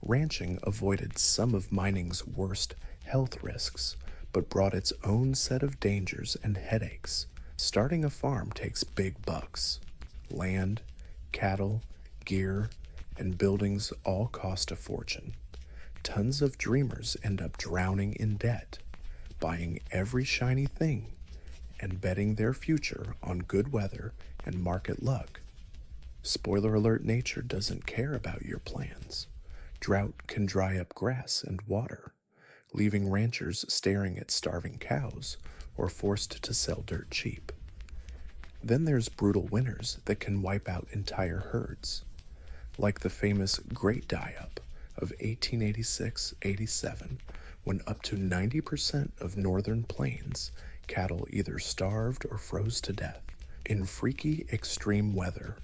ranching avoided some of mining's worst health risks, but brought its own set of dangers and headaches. Starting a farm takes big bucks. Land, cattle, gear, and buildings all cost a fortune. Tons of dreamers end up drowning in debt, buying every shiny thing, and betting their future on good weather and market luck. Spoiler alert, nature doesn't care about your plans. Drought can dry up grass and water, leaving ranchers staring at starving cows or forced to sell dirt cheap. Then there's brutal winters that can wipe out entire herds, like the famous Great Die-Up of 1886-87, when up to 90% of northern plains cattle either starved or froze to death. In freaky extreme weather,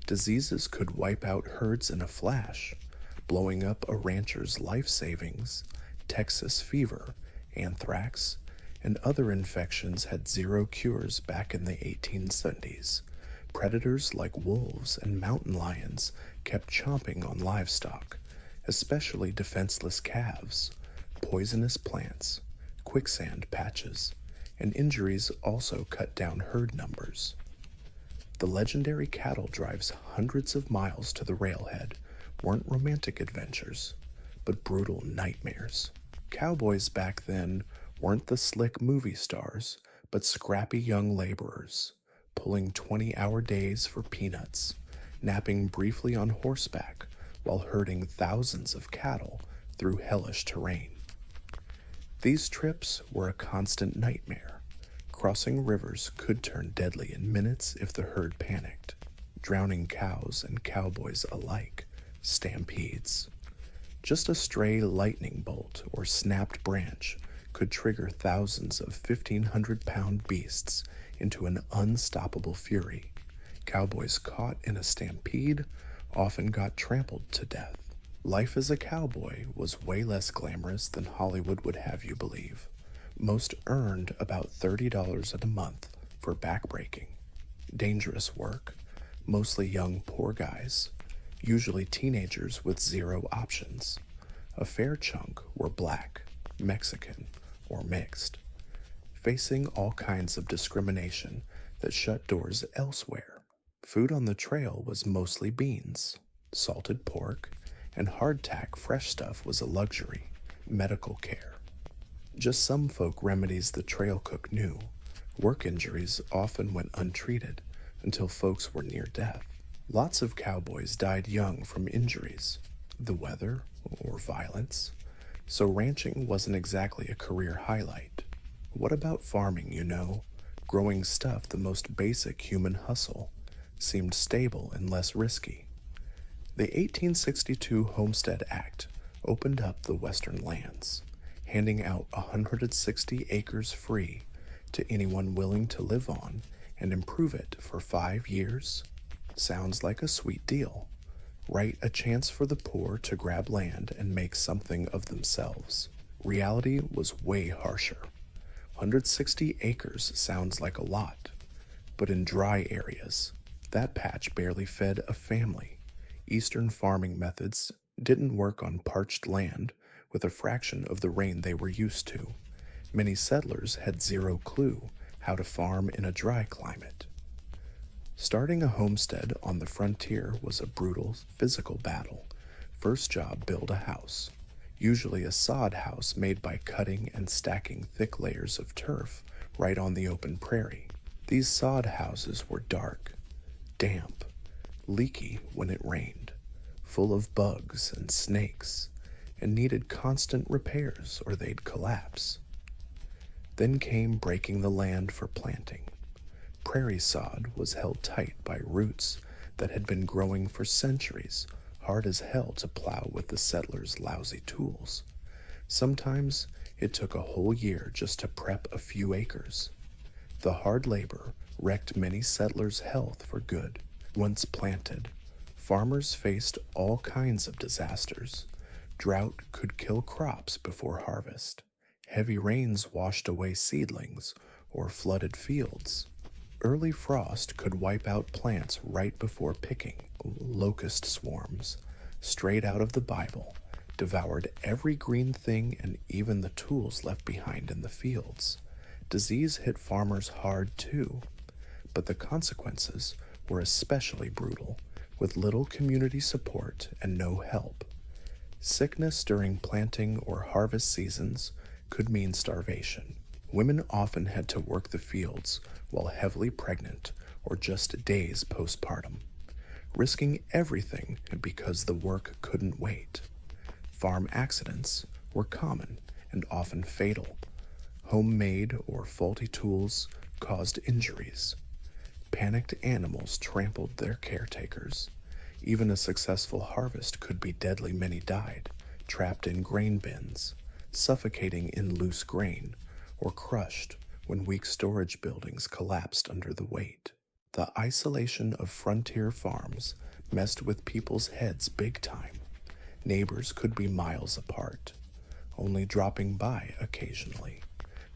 diseases could wipe out herds in a flash, blowing up a rancher's life savings. Texas fever, anthrax, and other infections had zero cures back in the 1870s. Predators like wolves and mountain lions kept chomping on livestock, especially defenseless calves. Poisonous plants, quicksand patches, and injuries also cut down herd numbers. The legendary cattle drives hundreds of miles to the railhead weren't romantic adventures, but brutal nightmares. Cowboys back then weren't the slick movie stars, but scrappy young laborers, pulling 20-hour days for peanuts, napping briefly on horseback while herding thousands of cattle through hellish terrain. These trips were a constant nightmare. Crossing rivers could turn deadly in minutes if the herd panicked, drowning cows and cowboys alike. Stampedes. Just a stray lightning bolt or snapped branch could trigger thousands of 1,500-pound beasts into an unstoppable fury. Cowboys caught in a stampede often got trampled to death. Life as a cowboy was way less glamorous than Hollywood would have you believe. Most earned about $30 a month for backbreaking. Dangerous work, mostly young poor guys, usually teenagers with zero options. A fair chunk were black, Mexican, or mixed, facing all kinds of discrimination that shut doors elsewhere. Food on the trail was mostly beans, salted pork, and hardtack fresh stuff was a luxury. Medical care. Just some folk remedies the trail cook knew. Work injuries often went untreated until folks were near death. Lots of cowboys died young from injuries, the weather, or violence, so ranching wasn't exactly a career highlight. What about farming, Growing stuff, the most basic human hustle, seemed stable and less risky. The 1862 Homestead Act opened up the western lands, handing out 160 acres free to anyone willing to live on and improve it for 5 years. Sounds like a sweet deal, right? A chance for the poor to grab land and make something of themselves. Reality was way harsher. 160 acres sounds like a lot, but in dry areas, that patch barely fed a family. Eastern farming methods didn't work on parched land with a fraction of the rain they were used to. Many settlers had zero clue how to farm in a dry climate. Starting a homestead on the frontier was a brutal physical battle. First job, build a house, usually a sod house made by cutting and stacking thick layers of turf right on the open prairie. These sod houses were dark, damp, leaky when it rained, full of bugs and snakes, and needed constant repairs or they'd collapse. Then came breaking the land for planting. Prairie sod was held tight by roots that had been growing for centuries, hard as hell to plow with the settlers' lousy tools. Sometimes it took a whole year just to prep a few acres. The hard labor wrecked many settlers' health for good. Once planted, farmers faced all kinds of disasters. Drought could kill crops before harvest. Heavy rains washed away seedlings or flooded fields. Early frost could wipe out plants right before picking. Locust swarms, straight out of the Bible, devoured every green thing and even the tools left behind in the fields. Disease hit farmers hard too, but the consequences were especially brutal, with little community support and no help. Sickness during planting or harvest seasons could mean starvation. Women often had to work the fields while heavily pregnant or just days postpartum, risking everything because the work couldn't wait. Farm accidents were common and often fatal. Homemade or faulty tools caused injuries. Panicked animals trampled their caretakers. Even a successful harvest could be deadly. Many died, trapped in grain bins, suffocating in loose grain, or crushed when weak storage buildings collapsed under the weight. The isolation of frontier farms messed with people's heads big time. Neighbors could be miles apart, only dropping by occasionally.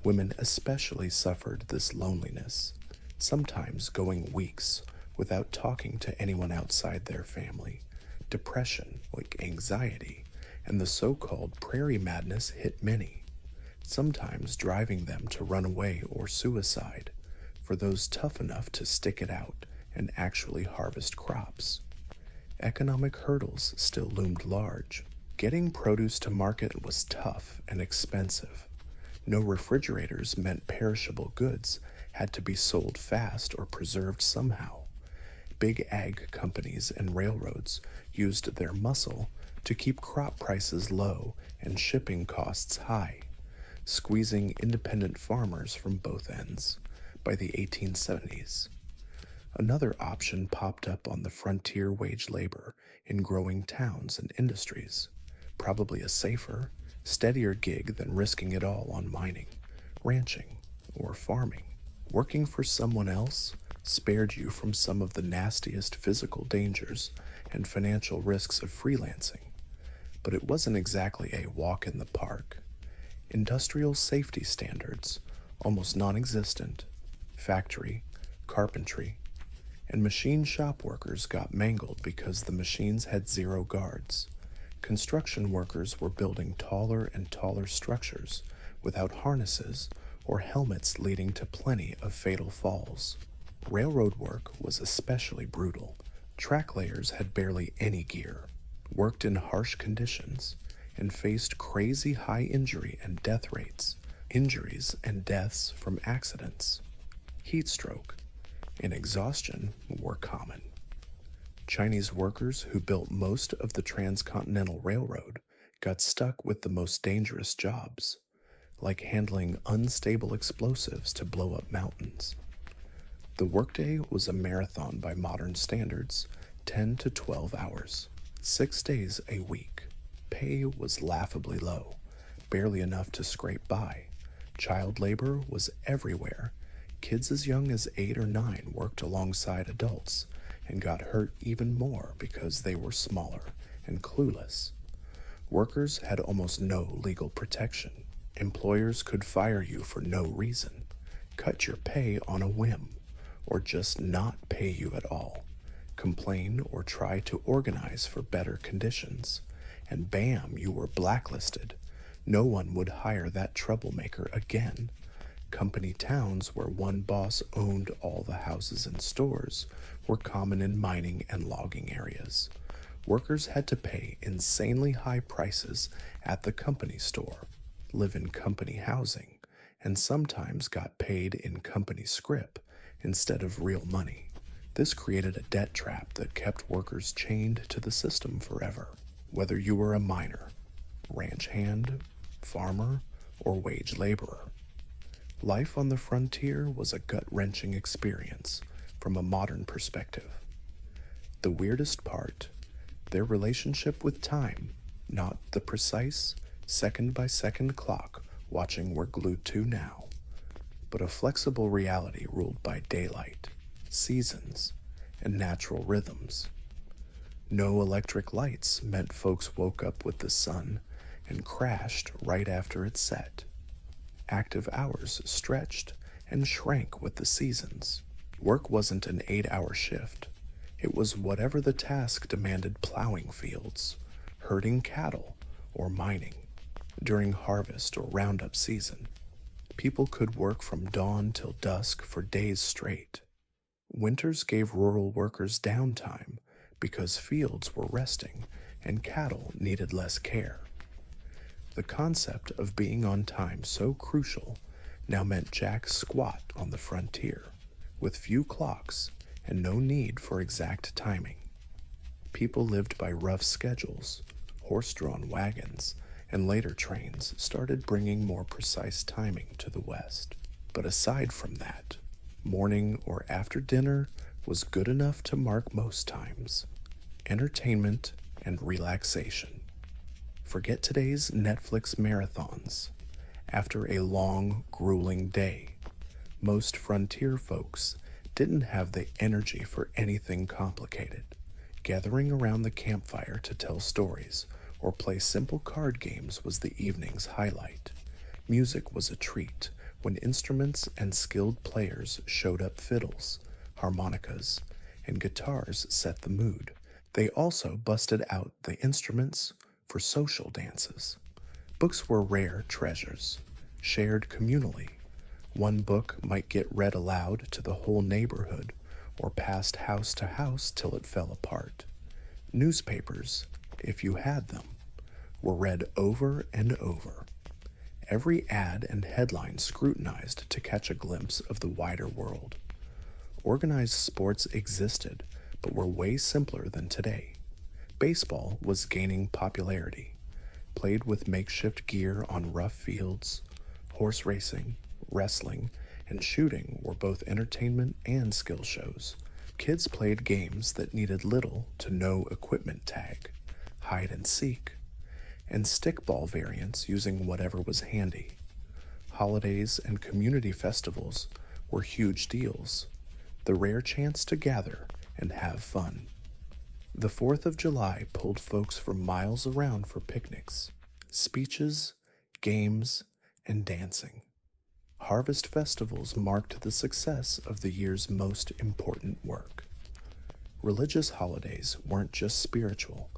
Women especially suffered this loneliness, sometimes going weeks without talking to anyone outside their family. Depression, like anxiety, and the so-called prairie madness hit many, sometimes driving them to run away or suicide. For those tough enough to stick it out and actually harvest crops, economic hurdles still loomed large. Getting produce to market was tough and expensive. No refrigerators meant perishable goods had to be sold fast or preserved somehow. Big ag companies and railroads used their muscle to keep crop prices low and shipping costs high, squeezing independent farmers from both ends. By the 1870s, another option popped up on the frontier: wage labor in growing towns and industries. Probably a safer, steadier gig than risking it all on mining, ranching, or farming. Working for someone else spared you from some of the nastiest physical dangers and financial risks of freelancing, but it wasn't exactly a walk in the park. Industrial safety standards, almost non-existent. Factory, carpentry, and machine shop workers got mangled because the machines had zero guards. Construction workers were building taller and taller structures without harnesses or helmets, leading to plenty of fatal falls. Railroad work was especially brutal. Track layers had barely any gear, worked in harsh conditions, and faced crazy high injury and death rates. Injuries and deaths from accidents, heat stroke, and exhaustion were common. Chinese workers who built most of the transcontinental railroad got stuck with the most dangerous jobs, like handling unstable explosives to blow up mountains. The workday was a marathon by modern standards, 10 to 12 hours, 6 days a week. Pay was laughably low, barely enough to scrape by. Child labor was everywhere. Kids as young as 8 or 9 worked alongside adults and got hurt even more because they were smaller and clueless. Workers had almost no legal protection. Employers could fire you for no reason, cut your pay on a whim, or just not pay you at all, complain or try to organize for better conditions, and bam, you were blacklisted. No one would hire that troublemaker again. Company towns where one boss owned all the houses and stores were common in mining and logging areas. Workers had to pay insanely high prices at the company store, live in company housing, and sometimes got paid in company scrip instead of real money. This created a debt trap that kept workers chained to the system forever. Whether you were a miner, ranch hand, farmer, or wage laborer, life on the frontier was a gut-wrenching experience from a modern perspective. The weirdest part, their relationship with time, not the precise, second by second clock watching we're glued to now, but a flexible reality ruled by daylight, seasons, and natural rhythms. No electric lights meant folks woke up with the sun and crashed right after it set. Active hours stretched and shrank with the seasons. Work wasn't an 8-hour shift. It was whatever the task demanded: plowing fields, herding cattle, or mining. During harvest or roundup season, people could work from dawn till dusk for days straight. Winters gave rural workers downtime because fields were resting and cattle needed less care. The concept of being on time so crucial now meant Jack squat on the frontier, with few clocks and no need for exact timing. People lived by rough schedules. Horse-drawn wagons and later trains started bringing more precise timing to the West. But aside from that, morning or after dinner was good enough to mark most times. Entertainment and relaxation. Forget today's Netflix marathons. After a long, grueling day, most frontier folks didn't have the energy for anything complicated. Gathering around the campfire to tell stories or play simple card games was the evening's highlight. Music was a treat when instruments and skilled players showed up. Fiddles, harmonicas, and guitars set the mood. They also busted out the instruments for social dances. Books were rare treasures, shared communally. One book might get read aloud to the whole neighborhood or passed house to house till it fell apart. Newspapers, if you had them, were read over and over. Every ad and headline scrutinized to catch a glimpse of the wider world. Organized sports existed, but were way simpler than today. Baseball was gaining popularity, played with makeshift gear on rough fields. Horse racing, wrestling, and shooting were both entertainment and skill shows. Kids played games that needed little to no equipment tag, hide and seek, and stickball variants using whatever was handy. Holidays and community festivals were huge deals, the rare chance to gather and have fun. The 4th of July pulled folks from miles around for picnics, speeches, games, and dancing. Harvest festivals marked the success of the year's most important work. Religious holidays weren't just spiritual,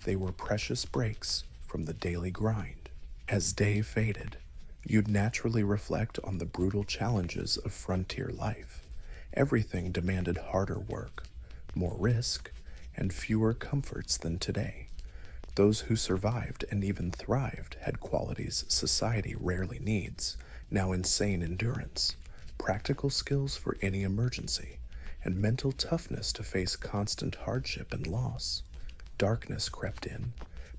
they were precious breaks from the daily grind. As day faded, you'd naturally reflect on the brutal challenges of frontier life. Everything demanded harder work, more risk, and fewer comforts than today. Those who survived and even thrived had qualities society rarely needs: now insane endurance, practical skills for any emergency, and mental toughness to face constant hardship and loss. Darkness crept in,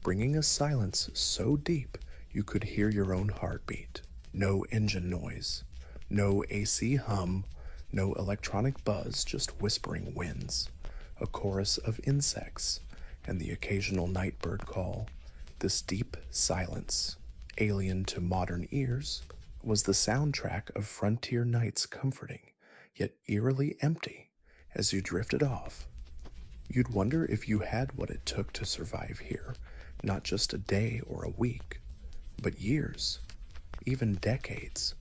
bringing a silence so deep you could hear your own heartbeat. No engine noise, no AC hum, no electronic buzz, just whispering winds, a chorus of insects, and the occasional night bird call. This deep silence, alien to modern ears, was the soundtrack of frontier nights, comforting, yet eerily empty as you drifted off. You'd wonder if you had what it took to survive here, not just a day or a week, but years, even decades.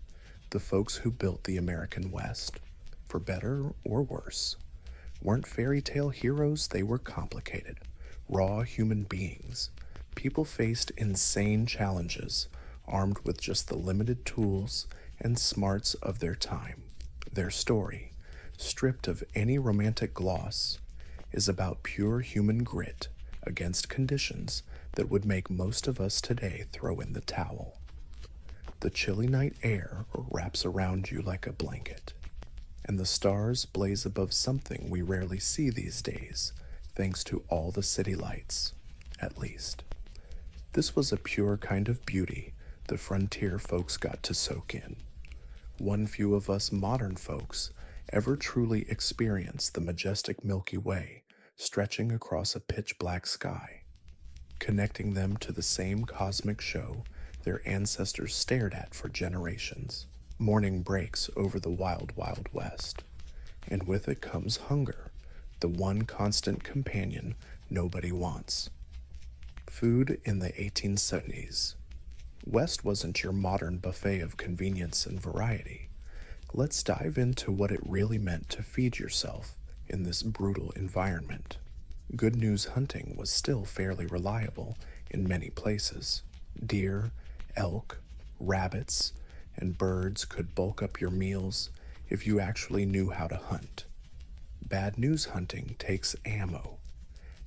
The folks who built the American West, for better or worse, weren't fairy tale heroes. They were complicated, raw human beings. People faced insane challenges, armed with just the limited tools and smarts of their time. Their story, stripped of any romantic gloss, is about pure human grit against conditions that would make most of us today throw in the towel. The chilly night air wraps around you like a blanket, and the stars blaze above something we rarely see these days, thanks to all the city lights, at least. This was a pure kind of beauty the frontier folks got to soak in. One few of us modern folks ever truly experience the majestic Milky Way stretching across a pitch-black sky, connecting them to the same cosmic show their ancestors stared at for generations. Morning breaks over the wild, wild west, and with it comes hunger, the one constant companion nobody wants. Food in the 1870s. West wasn't your modern buffet of convenience and variety. Let's dive into what it really meant to feed yourself in this brutal environment. Good news hunting was still fairly reliable in many places. Deer, elk, rabbits, and birds could bulk up your meals if you actually knew how to hunt. Bad news hunting takes ammo,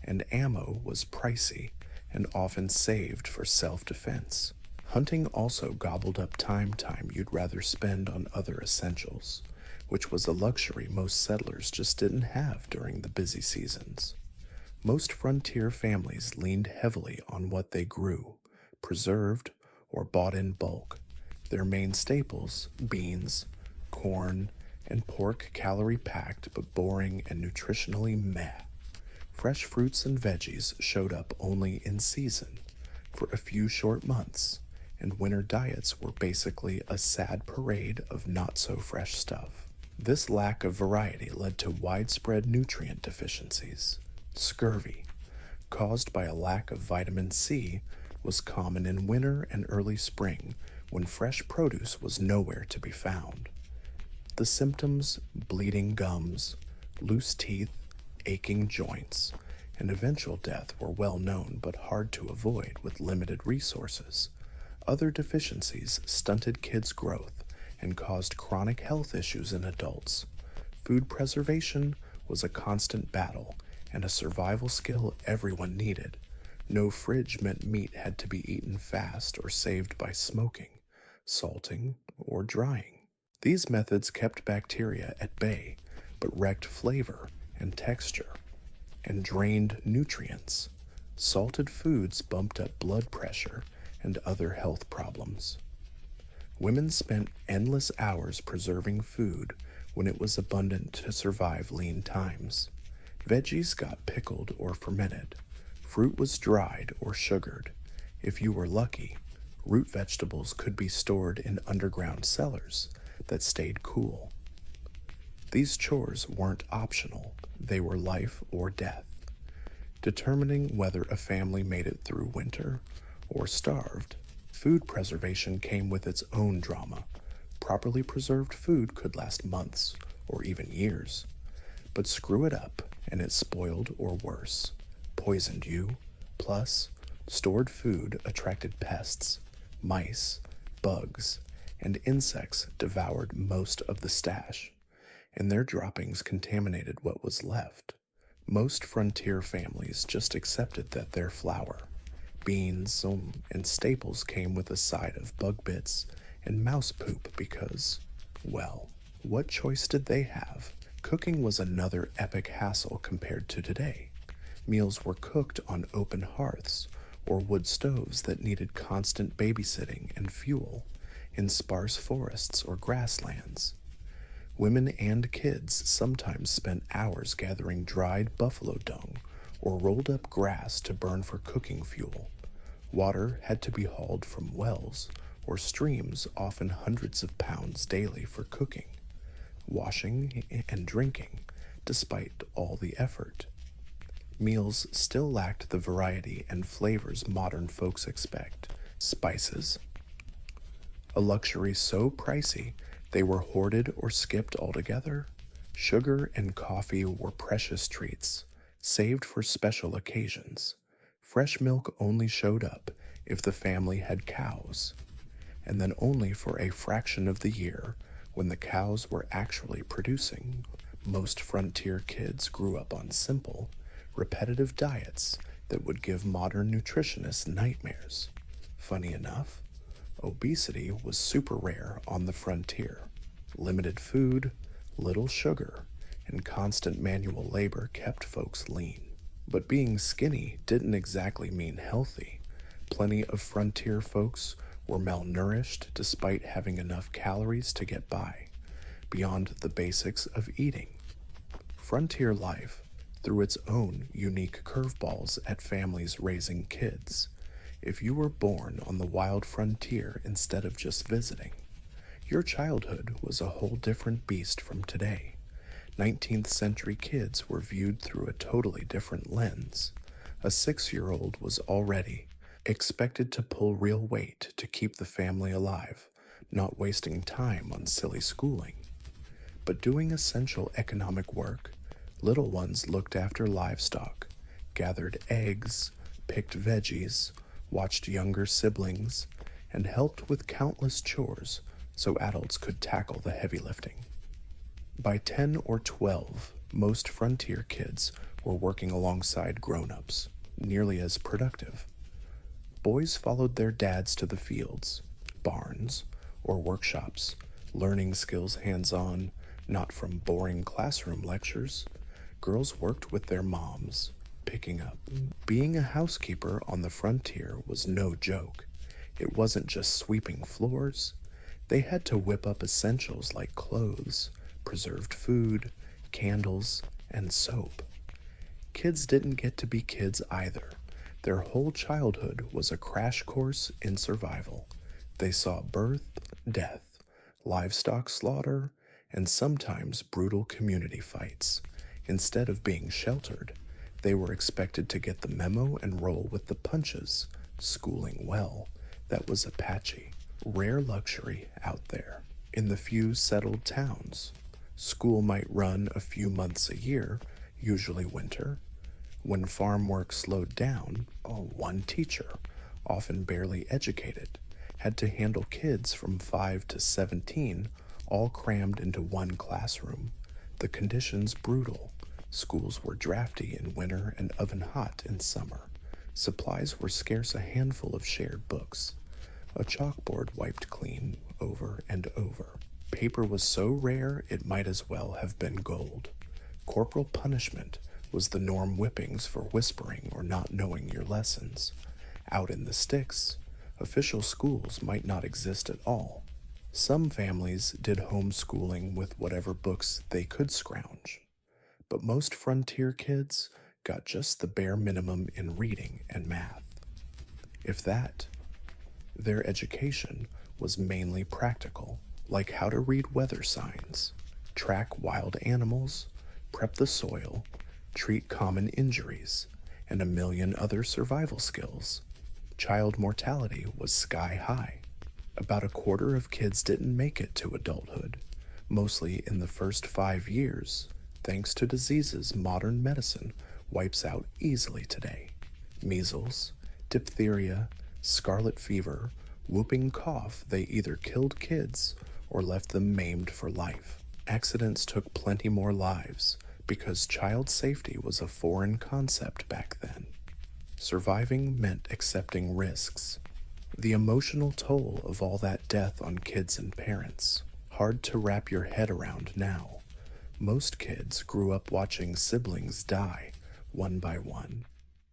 and ammo was pricey and often saved for self-defense. Hunting also gobbled up time you'd rather spend on other essentials, which was a luxury most settlers just didn't have during the busy seasons. Most frontier families leaned heavily on what they grew, preserved, or bought in bulk. Their main staples, beans, corn, and pork, calorie-packed but boring and nutritionally meh. Fresh fruits and veggies showed up only in season, for a few short months, and winter diets were basically a sad parade of not-so-fresh stuff. This lack of variety led to widespread nutrient deficiencies. Scurvy, caused by a lack of vitamin C, was common in winter and early spring when fresh produce was nowhere to be found. The symptoms, bleeding gums, loose teeth, aching joints, and eventual death were well known but hard to avoid with limited resources. Other deficiencies stunted kids' growth and caused chronic health issues in adults. Food preservation was a constant battle and a survival skill everyone needed. No fridge meant meat had to be eaten fast or saved by smoking, salting, or drying. These methods kept bacteria at bay, but wrecked flavor and texture, and drained nutrients. Salted foods bumped up blood pressure and other health problems. Women spent endless hours preserving food when it was abundant to survive lean times. Veggies got pickled or fermented. Fruit was dried or sugared. If you were lucky, root vegetables could be stored in underground cellars that stayed cool. These chores weren't optional, they were life or death, determining whether a family made it through winter or starved. Food preservation came with its own drama. Properly preserved food could last months or even years, but screw it up and it spoiled or worse, poisoned you. Plus, stored food attracted pests, mice, bugs, and insects devoured most of the stash, and their droppings contaminated what was left. Most frontier families just accepted that their flour, beans, and staples came with a side of bug bits and mouse poop because, well, what choice did they have? Cooking was another epic hassle compared to today. Meals were cooked on open hearths or wood stoves that needed constant babysitting and fuel in sparse forests or grasslands. Women and kids sometimes spent hours gathering dried buffalo dung or rolled up grass to burn for cooking fuel. Water had to be hauled from wells or streams, often hundreds of pounds daily for cooking, washing, and drinking, despite all the effort. Meals still lacked the variety and flavors modern folks expect. Spices, a luxury so pricey they were hoarded or skipped altogether. Sugar and coffee were precious treats, saved for special occasions. Fresh milk only showed up if the family had cows, and then only for a fraction of the year when the cows were actually producing. Most frontier kids grew up on simple, repetitive diets that would give modern nutritionists nightmares. Funny enough, obesity was super rare on the frontier. Limited food, little sugar, and constant manual labor kept folks lean. But being skinny didn't exactly mean healthy. Plenty of frontier folks were malnourished despite having enough calories to get by, beyond the basics of eating. Frontier life threw its own unique curveballs at families raising kids. If you were born on the wild frontier instead of just visiting, your childhood was a whole different beast from today. 19th century kids were viewed through a totally different lens. A 6-year-old was already expected to pull real weight to keep the family alive, not wasting time on silly schooling, but doing essential economic work. Little ones looked after livestock, gathered eggs, picked veggies, watched younger siblings, and helped with countless chores so adults could tackle the heavy lifting. By 10 or 12, most frontier kids were working alongside grown-ups, nearly as productive. Boys followed their dads to the fields, barns, or workshops, learning skills hands-on, not from boring classroom lectures. Girls worked with their moms, picking up. Being a housekeeper on the frontier was no joke. It wasn't just sweeping floors. They had to whip up essentials like clothes, preserved food, candles, and soap. Kids didn't get to be kids either. Their whole childhood was a crash course in survival. They saw birth, death, livestock slaughter, and sometimes brutal community fights. Instead of being sheltered, they were expected to get the memo and roll with the punches. Schooling well, that was a patchy, rare luxury out there. In the few settled towns, school might run a few months a year, usually winter. When farm work slowed down, one teacher, often barely educated, had to handle kids from 5 to 17, all crammed into one classroom. The conditions brutal. Schools were drafty in winter and oven hot in summer. Supplies were scarce, a handful of shared books. A chalkboard wiped clean over and over. Paper was so rare it might as well have been gold. Corporal punishment was the norm, whippings for whispering or not knowing your lessons. Out in the sticks, official schools might not exist at all. Some families did homeschooling with whatever books they could scrounge, but most frontier kids got just the bare minimum in reading and math. If that, their education was mainly practical, like how to read weather signs, track wild animals, prep the soil, treat common injuries, and a million other survival skills. Child mortality was sky high. About a quarter of kids didn't make it to adulthood, mostly in the first 5 years, thanks to diseases modern medicine wipes out easily today. Measles, diphtheria, scarlet fever, whooping cough, they either killed kids or left them maimed for life. Accidents took plenty more lives because child safety was a foreign concept back then. Surviving meant accepting risks. The emotional toll of all that death on kids and parents, hard to wrap your head around now. Most kids grew up watching siblings die, one by one.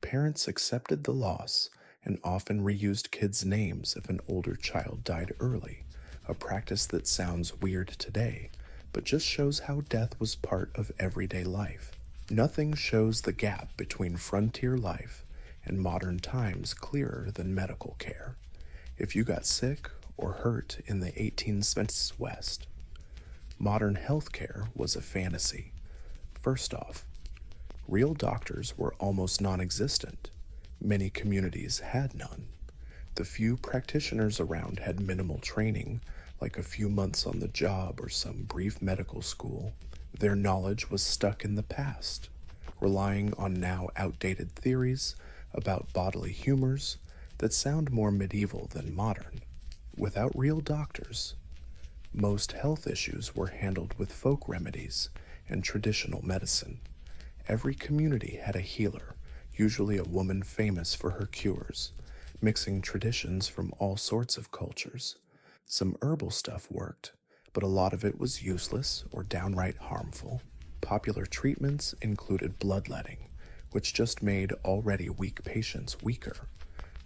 Parents accepted the loss and often reused kids' names if an older child died early, a practice that sounds weird today, but just shows how death was part of everyday life. Nothing shows the gap between frontier life and modern times clearer than medical care. If you got sick or hurt in the 18th West, modern healthcare was a fantasy. First off, real doctors were almost non-existent. Many communities had none. The few practitioners around had minimal training, like a few months on the job or some brief medical school. Their knowledge was stuck in the past, relying on now outdated theories about bodily humors that sound more medieval than modern. Without real doctors, most health issues were handled with folk remedies and traditional medicine. Every community had a healer, usually a woman famous for her cures, mixing traditions from all sorts of cultures. Some herbal stuff worked, but a lot of it was useless or downright harmful. Popular treatments included bloodletting, which just made already weak patients weaker,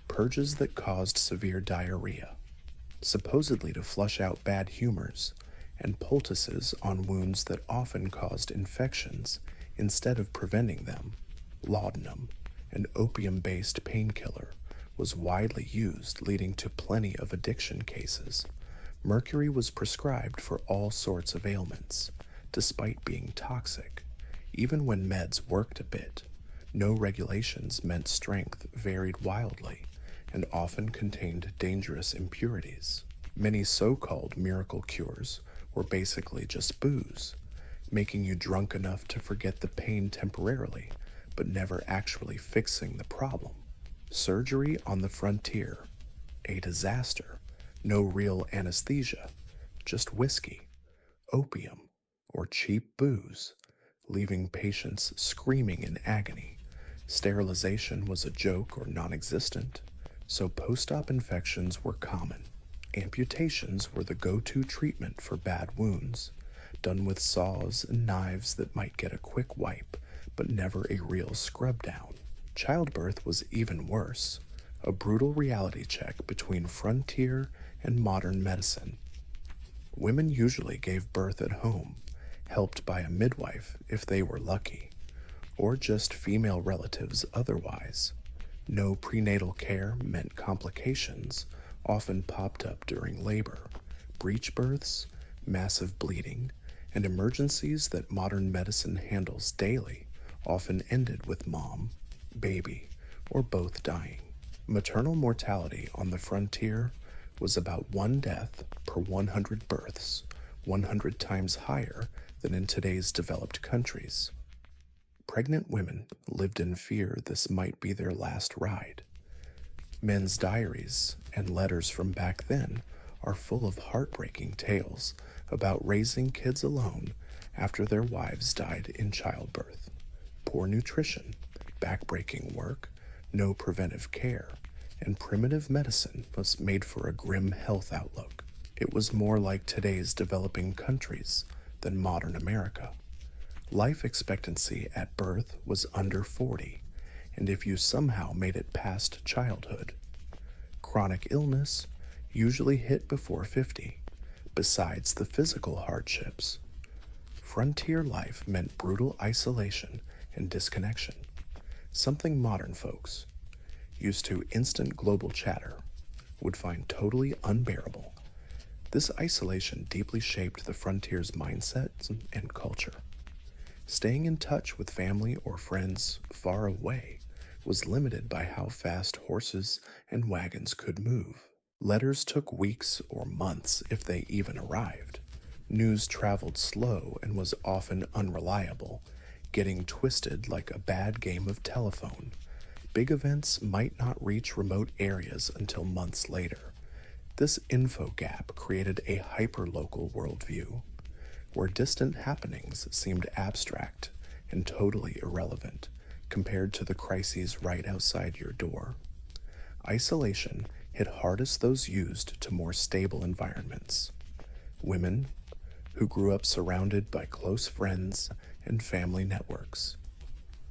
purges that caused severe diarrhea, supposedly to flush out bad humors, and poultices on wounds that often caused infections instead of preventing them. Laudanum, an opium-based painkiller, was widely used, leading to plenty of addiction cases. Mercury was prescribed for all sorts of ailments, despite being toxic. Even when meds worked a bit, no regulations meant strength varied wildly and often contained dangerous impurities. Many so-called miracle cures were basically just booze, making you drunk enough to forget the pain temporarily, but never actually fixing the problem. Surgery on the frontier, a disaster. No real anesthesia, just whiskey, opium, or cheap booze, leaving patients screaming in agony. Sterilization was a joke or non-existent, so post-op infections were common. Amputations were the go-to treatment for bad wounds, done with saws and knives that might get a quick wipe, but never a real scrub down. Childbirth was even worse, a brutal reality check between frontier and modern medicine. Women usually gave birth at home, helped by a midwife if they were lucky, or just female relatives otherwise. No prenatal care meant complications often popped up during labor, breech births, massive bleeding, and emergencies that modern medicine handles daily often ended with mom, baby, or both dying. Maternal mortality on the frontier was about 1 death per 100 births, 100 times higher than in today's developed countries. Pregnant women lived in fear this might be their last ride. Men's diaries and letters from back then are full of heartbreaking tales about raising kids alone after their wives died in childbirth. Poor nutrition, backbreaking work, no preventive care, and primitive medicine was made for a grim health outlook. It was more like today's developing countries than modern America. Life expectancy at birth was under 40, and if you somehow made it past childhood. Chronic illness usually hit before 50, besides the physical hardships. Frontier life meant brutal isolation and disconnection, something modern folks, used to instant global chatter, would find totally unbearable. This isolation deeply shaped the frontier's mindsets and culture. Staying in touch with family or friends far away was limited by how fast horses and wagons could move. Letters took weeks or months if they even arrived. News traveled slow and was often unreliable, getting twisted like a bad game of telephone. Big events might not reach remote areas until months later. This info gap created a hyper-local worldview, where distant happenings seemed abstract and totally irrelevant compared to the crises right outside your door. Isolation hit hardest those used to more stable environments. Women, who grew up surrounded by close friends and family networks,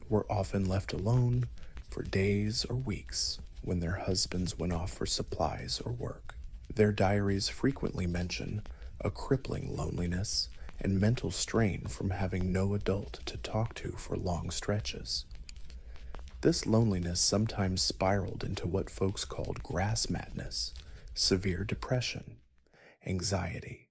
were often left alone for days or weeks when their husbands went off for supplies or work. Their diaries frequently mention a crippling loneliness and mental strain from having no adult to talk to for long stretches. This loneliness sometimes spiraled into what folks called grass madness, severe depression, anxiety,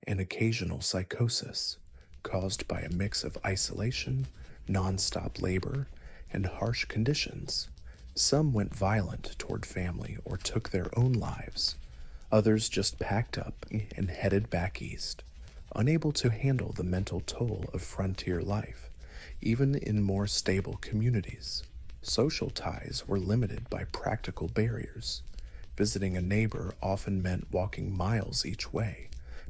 and occasional psychosis caused by a mix of isolation, nonstop labor, and harsh conditions. Some went violent toward family or took their own lives. Others just packed up and headed back east, unable to handle the mental toll of frontier life, even in more stable communities. Social ties were limited by practical barriers. Visiting a neighbor often meant walking miles each way,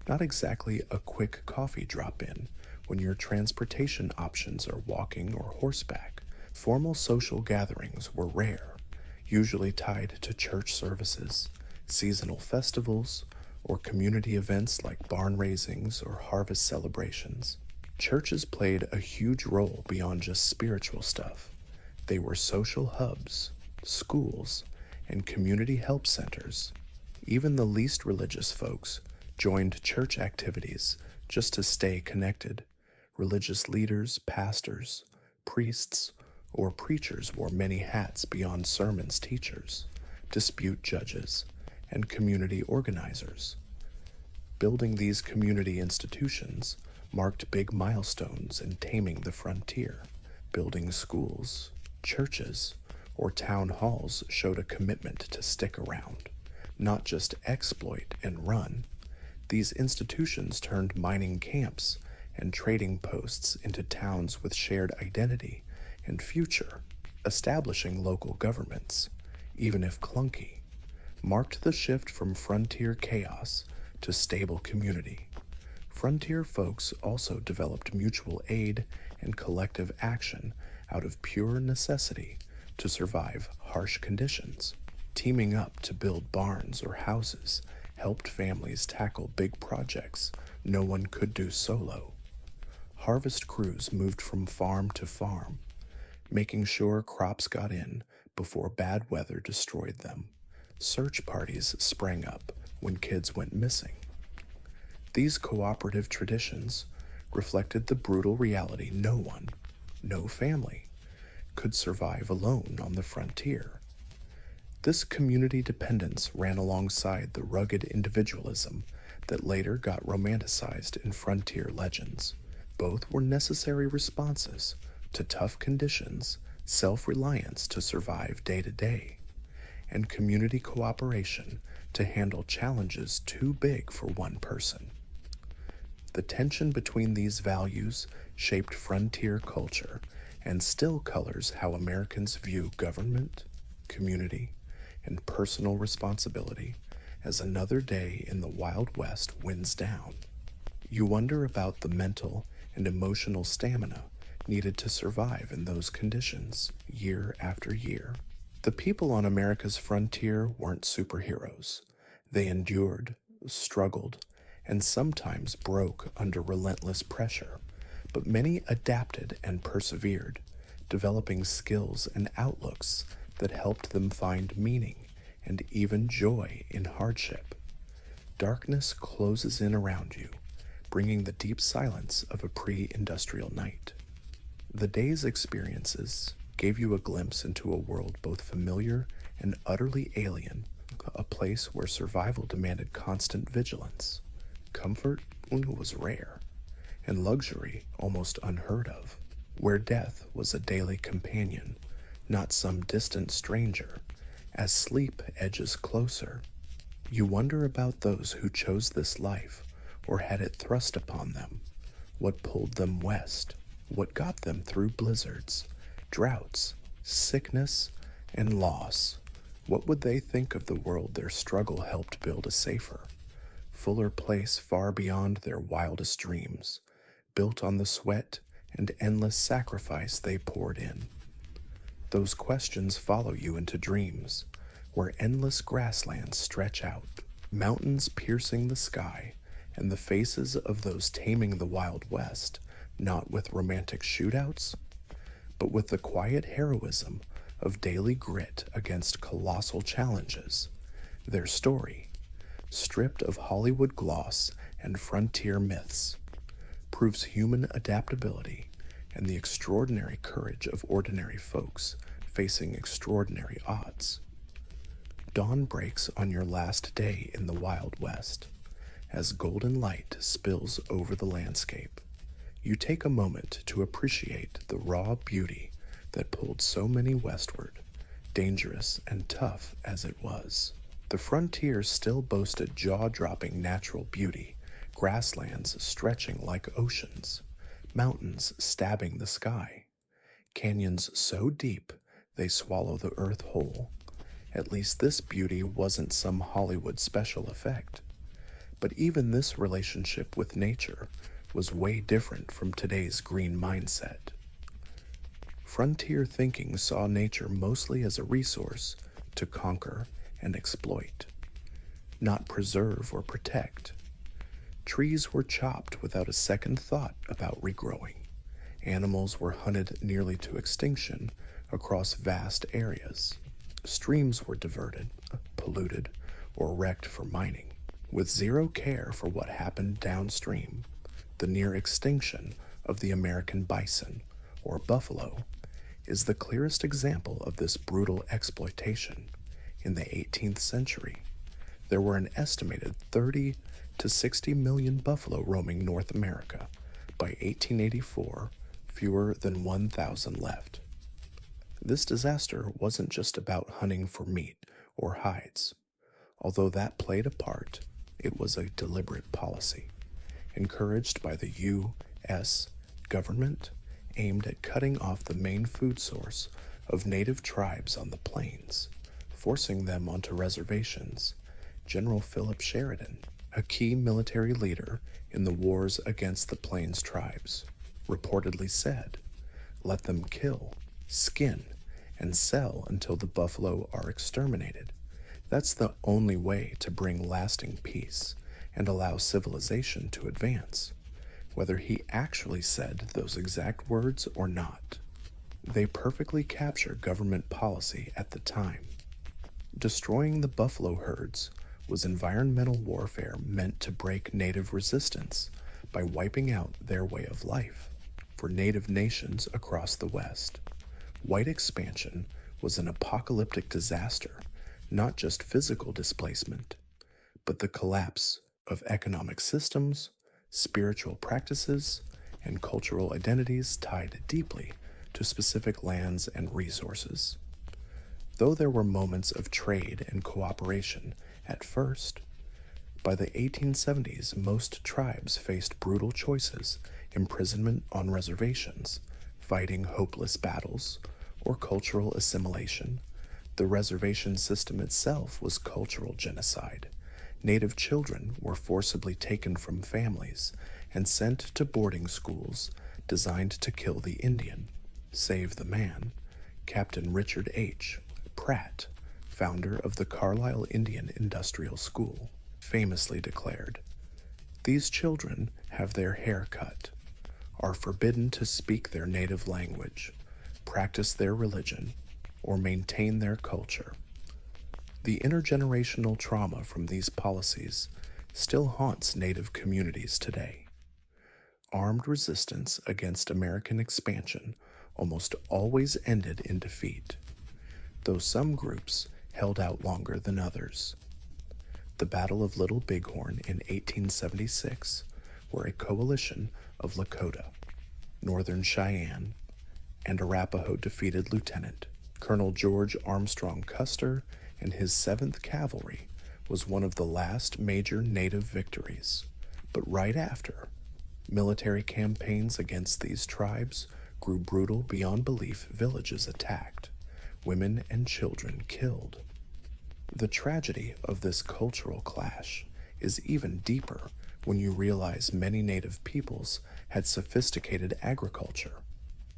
not exactly a quick coffee drop-in when your transportation options are walking or horseback. Formal social gatherings were rare, usually tied to church services, seasonal festivals, or community events like barn raisings or harvest celebrations. Churches played a huge role beyond just spiritual stuff. They were social hubs, schools, and community help centers. Even the least religious folks joined church activities just to stay connected. Religious leaders, pastors, priests, or preachers wore many hats beyond sermons teachers. dispute judges, and community organizers. Building these community institutions marked big milestones in taming the frontier. Building schools, churches, or town halls showed a commitment to stick around, not just exploit and run. These institutions turned mining camps and trading posts into towns with shared identity and future. Establishing local governments, even if clunky, marked the shift from frontier chaos to stable community. Frontier folks also developed mutual aid and collective action out of pure necessity to survive harsh conditions. Teaming up to build barns or houses helped families tackle big projects no one could do solo. Harvest crews moved from farm to farm, making sure crops got in before bad weather destroyed them. Search parties sprang up when kids went missing. These cooperative traditions reflected the brutal reality no one, no family, could survive alone on the frontier. This community dependence ran alongside the rugged individualism that later got romanticized in frontier legends. Both were necessary responses to tough conditions, self-reliance to survive day to day, and community cooperation to handle challenges too big for one person. The tension between these values shaped frontier culture and still colors how Americans view government, community, and personal responsibility as another day in the Wild West winds down. You wonder about the mental and emotional stamina needed to survive in those conditions year after year. The people on America's frontier weren't superheroes. They endured, struggled, and sometimes broke under relentless pressure, but many adapted and persevered, developing skills and outlooks that helped them find meaning and even joy in hardship. Darkness closes in around you, bringing the deep silence of a pre-industrial night. The day's experiences gave you a glimpse into a world both familiar and utterly alien, a place where survival demanded constant vigilance. Comfort was rare, and luxury almost unheard of, where death was a daily companion, not some distant stranger. As sleep edges closer, you wonder about those who chose this life or had it thrust upon them. What pulled them west? What got them through blizzards, droughts, sickness, and loss? What would they think of the world their struggle helped build a safer, fuller place far beyond their wildest dreams, built on the sweat and endless sacrifice they poured in? Those questions follow you into dreams, where endless grasslands stretch out, mountains piercing the sky, and the faces of those taming the Wild West, not with romantic shootouts, but with the quiet heroism of daily grit against colossal challenges. Their story, stripped of Hollywood gloss and frontier myths, proves human adaptability and the extraordinary courage of ordinary folks facing extraordinary odds. Dawn breaks on your last day in the Wild West. As golden light spills over the landscape, you take a moment to appreciate the raw beauty that pulled so many westward, dangerous and tough as it was. The frontier still boasted jaw-dropping natural beauty, grasslands stretching like oceans, mountains stabbing the sky, canyons so deep they swallow the earth whole. At least this beauty wasn't some Hollywood special effect. But even this relationship with nature was way different from today's green mindset. Frontier thinking saw nature mostly as a resource to conquer and exploit, not preserve or protect. Trees were chopped without a second thought about regrowing. Animals were hunted nearly to extinction across vast areas. Streams were diverted, polluted, or wrecked for mining, with zero care for what happened downstream. The near extinction of the American bison, or buffalo, is the clearest example of this brutal exploitation. In the 18th century, there were an estimated 30 to 60 million buffalo roaming North America. By 1884, fewer than 1,000 left. This disaster wasn't just about hunting for meat or hides. Although that played a part, it was a deliberate policy, encouraged by the U.S. government, aimed at cutting off the main food source of native tribes on the plains, forcing them onto reservations. General Philip Sheridan, a key military leader in the wars against the Plains tribes, reportedly said, "Let them kill, skin, and sell until the buffalo are exterminated. That's the only way to bring lasting peace and allow civilization to advance." Whether he actually said those exact words or not, they perfectly capture government policy at the time. Destroying the buffalo herds was environmental warfare meant to break native resistance by wiping out their way of life. For native nations across the West, white expansion was an apocalyptic disaster, not just physical displacement, but the collapse of economic systems, spiritual practices, and cultural identities tied deeply to specific lands and resources. Though there were moments of trade and cooperation at first, by the 1870s most tribes faced brutal choices: imprisonment on reservations, fighting hopeless battles, or cultural assimilation. The reservation system itself was cultural genocide. Native children were forcibly taken from families and sent to boarding schools designed to kill the Indian. Save the man. Captain Richard H. Pratt, founder of the Carlisle Indian Industrial School, famously declared, "These children have their hair cut, are forbidden to speak their native language, practice their religion, or maintain their culture." The intergenerational trauma from these policies still haunts Native communities today. Armed resistance against American expansion almost always ended in defeat, though some groups held out longer than others. The Battle of Little Bighorn in 1876, where a coalition of Lakota, Northern Cheyenne, and Arapaho defeated Lieutenant Colonel George Armstrong Custer and his 7th Cavalry, was one of the last major Native victories. But right after, military campaigns against these tribes grew brutal beyond belief. Villages attacked, women and children killed. The tragedy of this cultural clash is even deeper when you realize many Native peoples had sophisticated agriculture,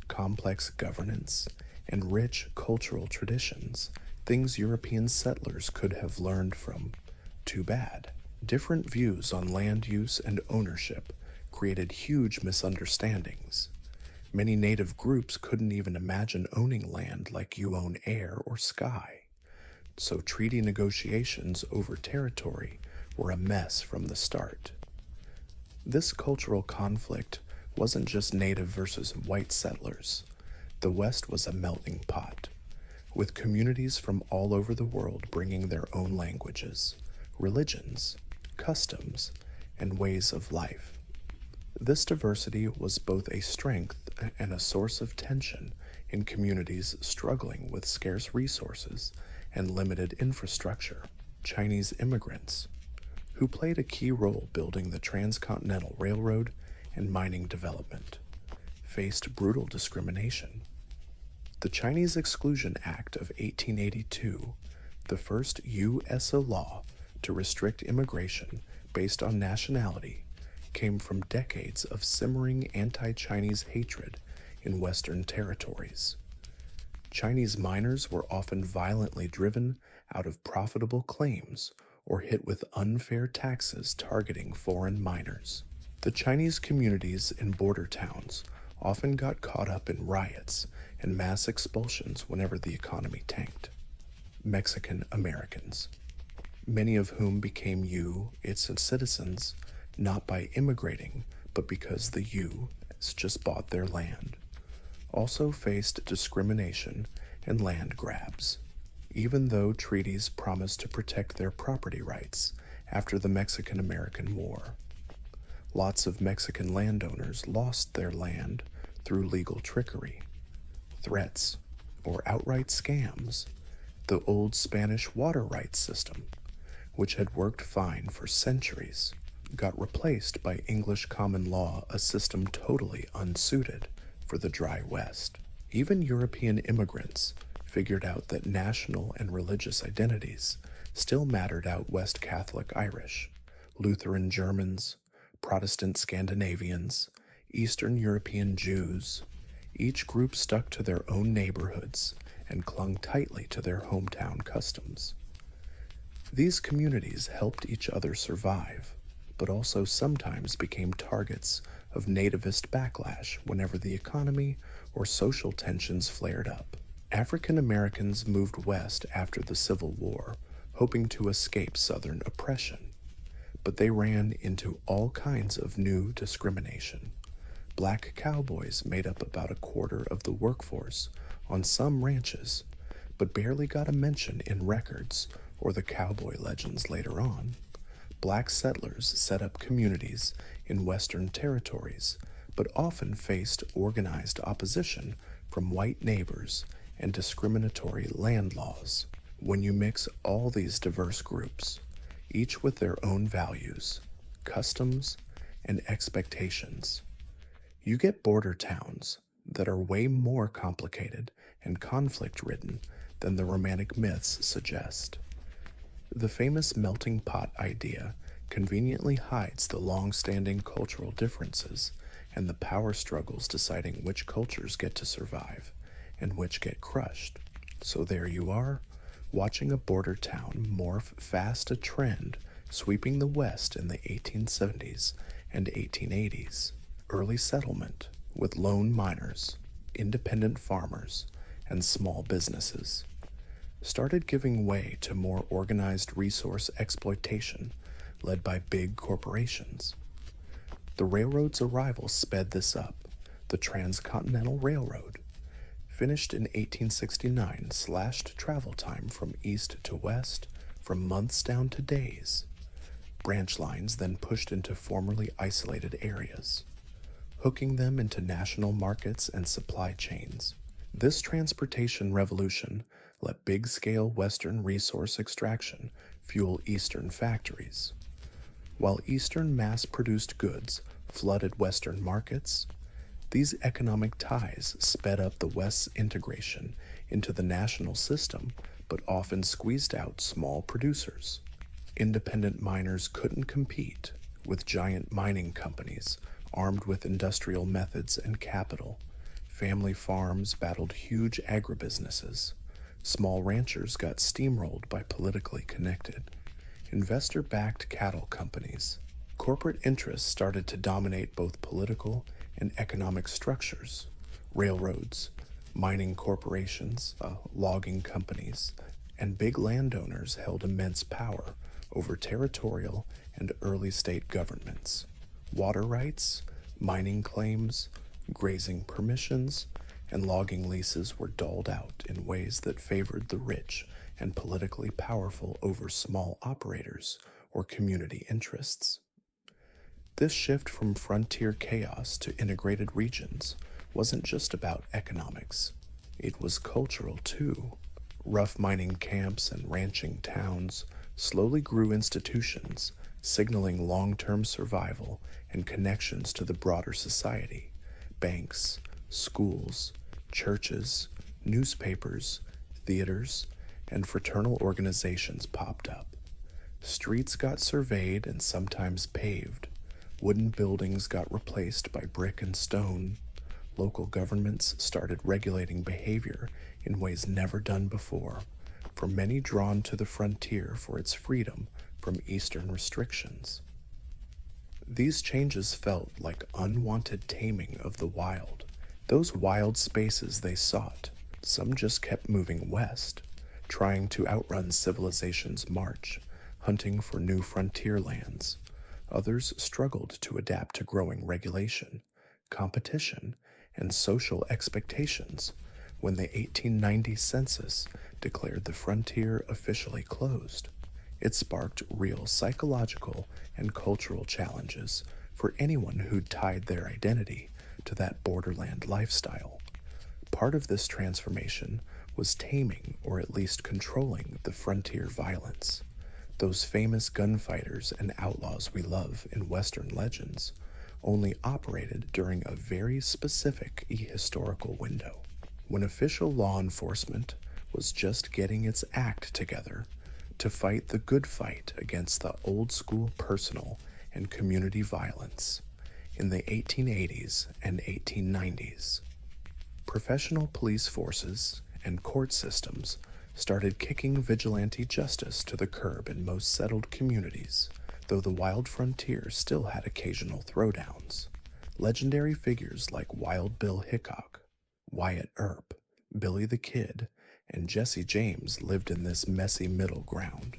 complex governance, and rich cultural traditions, things European settlers could have learned from. Too bad. Different views on land use and ownership created huge misunderstandings. Many Native groups couldn't even imagine owning land like you own air or sky, so treaty negotiations over territory were a mess from the start. This cultural conflict wasn't just Native versus white settlers. The West was a melting pot, with communities from all over the world bringing their own languages, religions, customs, and ways of life. This diversity was both a strength and a source of tension in communities struggling with scarce resources and limited infrastructure. Chinese immigrants, who played a key role building the Transcontinental Railroad and mining development, faced brutal discrimination. The Chinese Exclusion Act of 1882, the first U.S. law to restrict immigration based on nationality, came from decades of simmering anti-Chinese hatred in Western territories. Chinese miners were often violently driven out of profitable claims or hit with unfair taxes targeting foreign miners. The Chinese communities in border towns often got caught up in riots and mass expulsions whenever the economy tanked. Mexican Americans, many of whom became its citizens not by immigrating, but because the U.S. just bought their land, also faced discrimination and land grabs. even though treaties promised to protect their property rights after the Mexican-American War. Lots of Mexican landowners lost their land through legal trickery, threats, or outright scams. The old Spanish water rights system, which had worked fine for centuries, got replaced by English common law, a system totally unsuited for the dry West. Even European immigrants figured out that national and religious identities still mattered out West. Catholic Irish, Lutheran Germans, Protestant Scandinavians, Eastern European Jews. Each group stuck to their own neighborhoods and clung tightly to their hometown customs. These communities helped each other survive, but also sometimes became targets of nativist backlash whenever the economy or social tensions flared up. African Americans moved west after the Civil War, hoping to escape Southern oppression, but they ran into all kinds of new discrimination. Black cowboys made up about a quarter of the workforce on some ranches, but barely got a mention in records or the cowboy legends later on. Black settlers set up communities in Western territories, but often faced organized opposition from white neighbors and discriminatory land laws. When you mix all these diverse groups, each with their own values, customs, and expectations, you get border towns that are way more complicated and conflict-ridden than the romantic myths suggest. The famous melting pot idea conveniently hides the long-standing cultural differences and the power struggles deciding which cultures get to survive and which get crushed. So there you are, watching a border town morph fast, a trend sweeping the West in the 1870s and 1880s. Early settlement with lone miners, independent farmers, and small businesses started giving way to more organized resource exploitation led by big corporations. The railroad's arrival sped this up. The Transcontinental Railroad, finished in 1869, slashed travel time from east to west from months down to days. Branch lines then pushed into formerly isolated areas, hooking them into national markets and supply chains. This transportation revolution let big-scale Western resource extraction fuel Eastern factories. While Eastern mass-produced goods flooded Western markets, these economic ties sped up the West's integration into the national system, but often squeezed out small producers. Independent miners couldn't compete with giant mining companies armed with industrial methods and capital. Family farms battled huge agribusinesses. Small ranchers got steamrolled by politically connected, investor-backed cattle companies. Corporate interests started to dominate both political and economic structures. Railroads, mining corporations, logging companies, and big landowners held immense power over territorial and early state governments. Water rights, mining claims, grazing permissions, and logging leases were doled out in ways that favored the rich and politically powerful over small operators or community interests. This shift from frontier chaos to integrated regions wasn't just about economics. It was cultural too. Rough mining camps and ranching towns slowly grew institutions, signaling long-term survival and connections to the broader society. Banks, schools, churches, newspapers, theaters, and fraternal organizations popped up. Streets got surveyed and sometimes paved. Wooden buildings got replaced by brick and stone. Local governments started regulating behavior in ways never done before, for many drawn to the frontier for its freedom from Eastern restrictions. These changes felt like unwanted taming of the wild. Those wild spaces they sought, some just kept moving west, trying to outrun civilization's march, hunting for new frontier lands. Others struggled to adapt to growing regulation, competition, and social expectations when the 1890 census declared the frontier officially closed. It sparked real psychological and cultural challenges for anyone who'd tied their identity to that borderland lifestyle. Part of this transformation was taming or at least controlling the frontier violence. Those famous gunfighters and outlaws we love in Western legends only operated during a very specific historical window, when official law enforcement was just getting its act together to fight the good fight against the old school personal and community violence in the 1880s and 1890s. Professional police forces and court systems started kicking vigilante justice to the curb in most settled communities, though the wild frontier still had occasional throwdowns. Legendary figures like Wild Bill Hickok, Wyatt Earp, Billy the Kid, and Jesse James lived in this messy middle ground,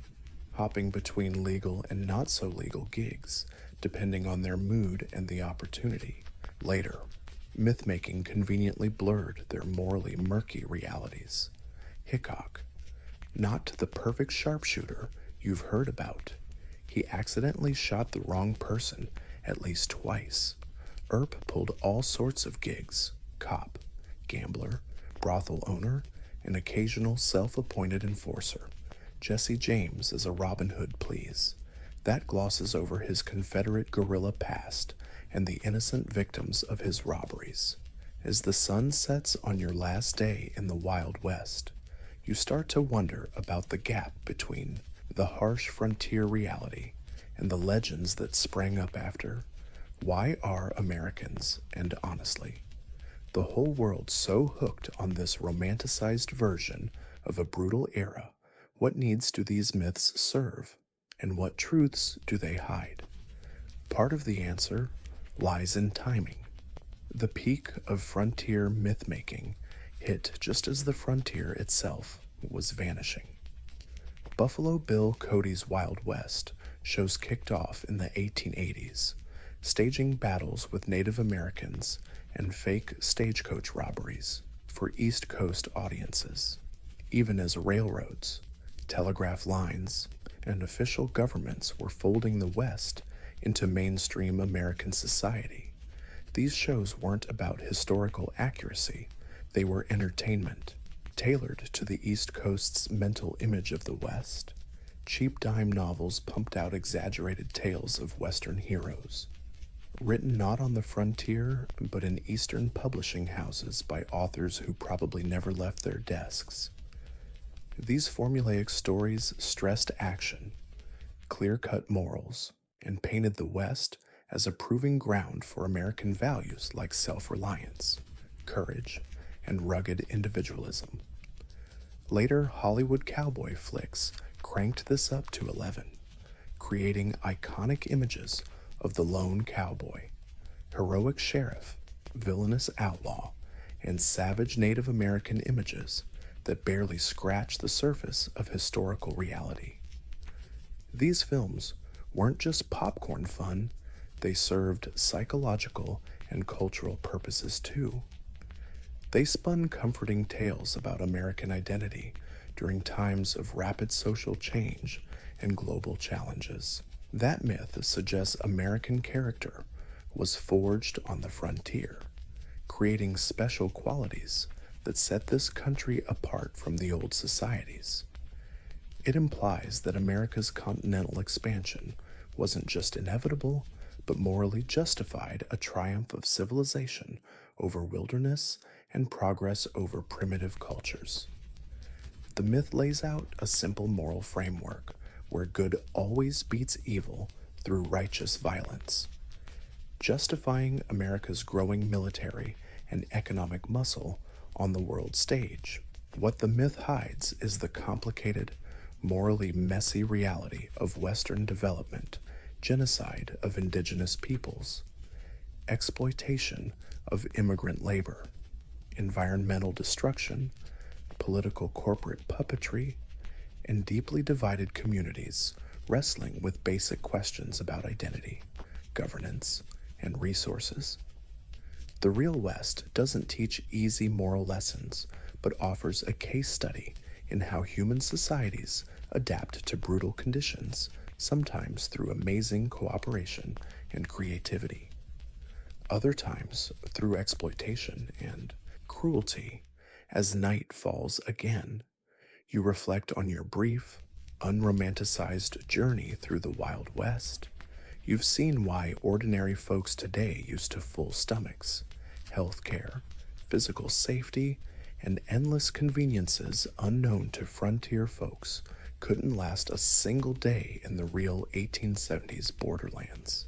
hopping between legal and not so legal gigs, depending on their mood and the opportunity. Later, myth-making conveniently blurred their morally murky realities. Hickok, not the perfect sharpshooter you've heard about. He accidentally shot the wrong person at least twice. Earp pulled all sorts of gigs: cop, gambler, brothel owner, an occasional self-appointed enforcer. Jesse James is a Robin Hood, please. That glosses over his Confederate guerrilla past and the innocent victims of his robberies. As the sun sets on your last day in the Wild West, you start to wonder about the gap between the harsh frontier reality and the legends that sprang up after. Why are Americans, and honestly, the whole world, so hooked on this romanticized version of a brutal era? What needs do these myths serve, and what truths do they hide? Part of the answer lies in timing. The peak of frontier myth-making hit just as the frontier itself was vanishing. Buffalo Bill Cody's Wild West shows kicked off in the 1880s, staging battles with Native Americans and fake stagecoach robberies for East Coast audiences, even as railroads, telegraph lines, and official governments were folding the West into mainstream American society. These shows weren't about historical accuracy, they were entertainment, tailored to the East Coast's mental image of the West. Cheap dime novels pumped out exaggerated tales of Western heroes, written not on the frontier but in Eastern publishing houses by authors who probably never left their desks. These formulaic stories stressed action, clear-cut morals, and painted the West as a proving ground for American values like self-reliance, courage, and rugged individualism. Later Hollywood cowboy flicks cranked this up to 11, creating iconic images of the lone cowboy, heroic sheriff, villainous outlaw, and savage Native American images that barely scratch the surface of historical reality. These films weren't just popcorn fun, they served psychological and cultural purposes too. They spun comforting tales about American identity during times of rapid social change and global challenges. That myth suggests American character was forged on the frontier, creating special qualities that set this country apart from the old societies. It implies that America's continental expansion wasn't just inevitable, but morally justified, a triumph of civilization over wilderness and progress over primitive cultures. The myth lays out a simple moral framework where good always beats evil through righteous violence, justifying America's growing military and economic muscle on the world stage. What the myth hides is the complicated, morally messy reality of Western development, genocide of indigenous peoples, exploitation of immigrant labor, environmental destruction, political corporate puppetry, and deeply divided communities wrestling with basic questions about identity, governance, and resources. The real West doesn't teach easy moral lessons, but offers a case study in how human societies adapt to brutal conditions, sometimes through amazing cooperation and creativity, other times through exploitation and cruelty. As night falls again, you reflect on your brief, unromanticized journey through the Wild West. You've seen why ordinary folks today used to full stomachs, health care, physical safety, and endless conveniences unknown to frontier folks couldn't last a single day in the real 1870s borderlands.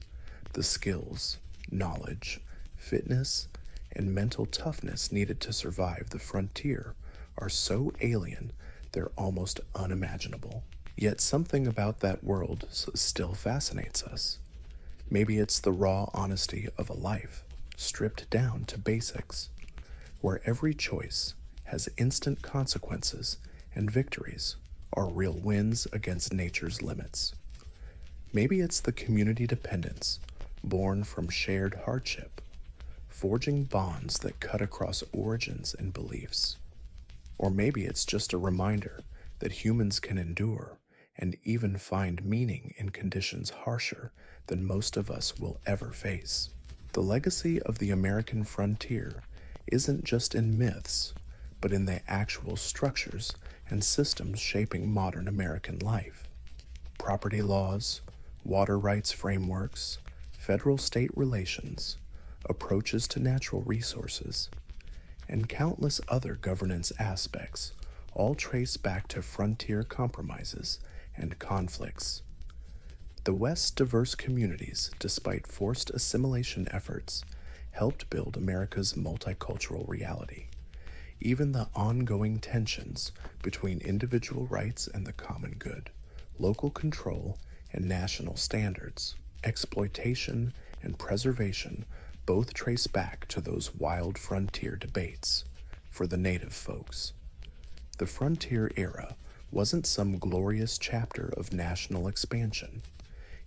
The skills, knowledge, fitness, and mental toughness needed to survive the frontier are so alien they're almost unimaginable. Yet something about that world still fascinates us. Maybe it's the raw honesty of a life, stripped down to basics, where every choice has instant consequences and victories are real wins against nature's limits. Maybe it's the community dependence born from shared hardship, forging bonds that cut across origins and beliefs. Or maybe it's just a reminder that humans can endure and even find meaning in conditions harsher than most of us will ever face. The legacy of the American frontier isn't just in myths, but in the actual structures and systems shaping modern American life. Property laws, water rights frameworks, federal-state relations, approaches to natural resources, and countless other governance aspects all trace back to frontier compromises and conflicts. The West's diverse communities, despite forced assimilation efforts, helped build America's multicultural reality. Even the ongoing tensions between individual rights and the common good, local control and national standards, exploitation and preservation both trace back to those wild frontier debates. For the native folks, the frontier era wasn't some glorious chapter of national expansion.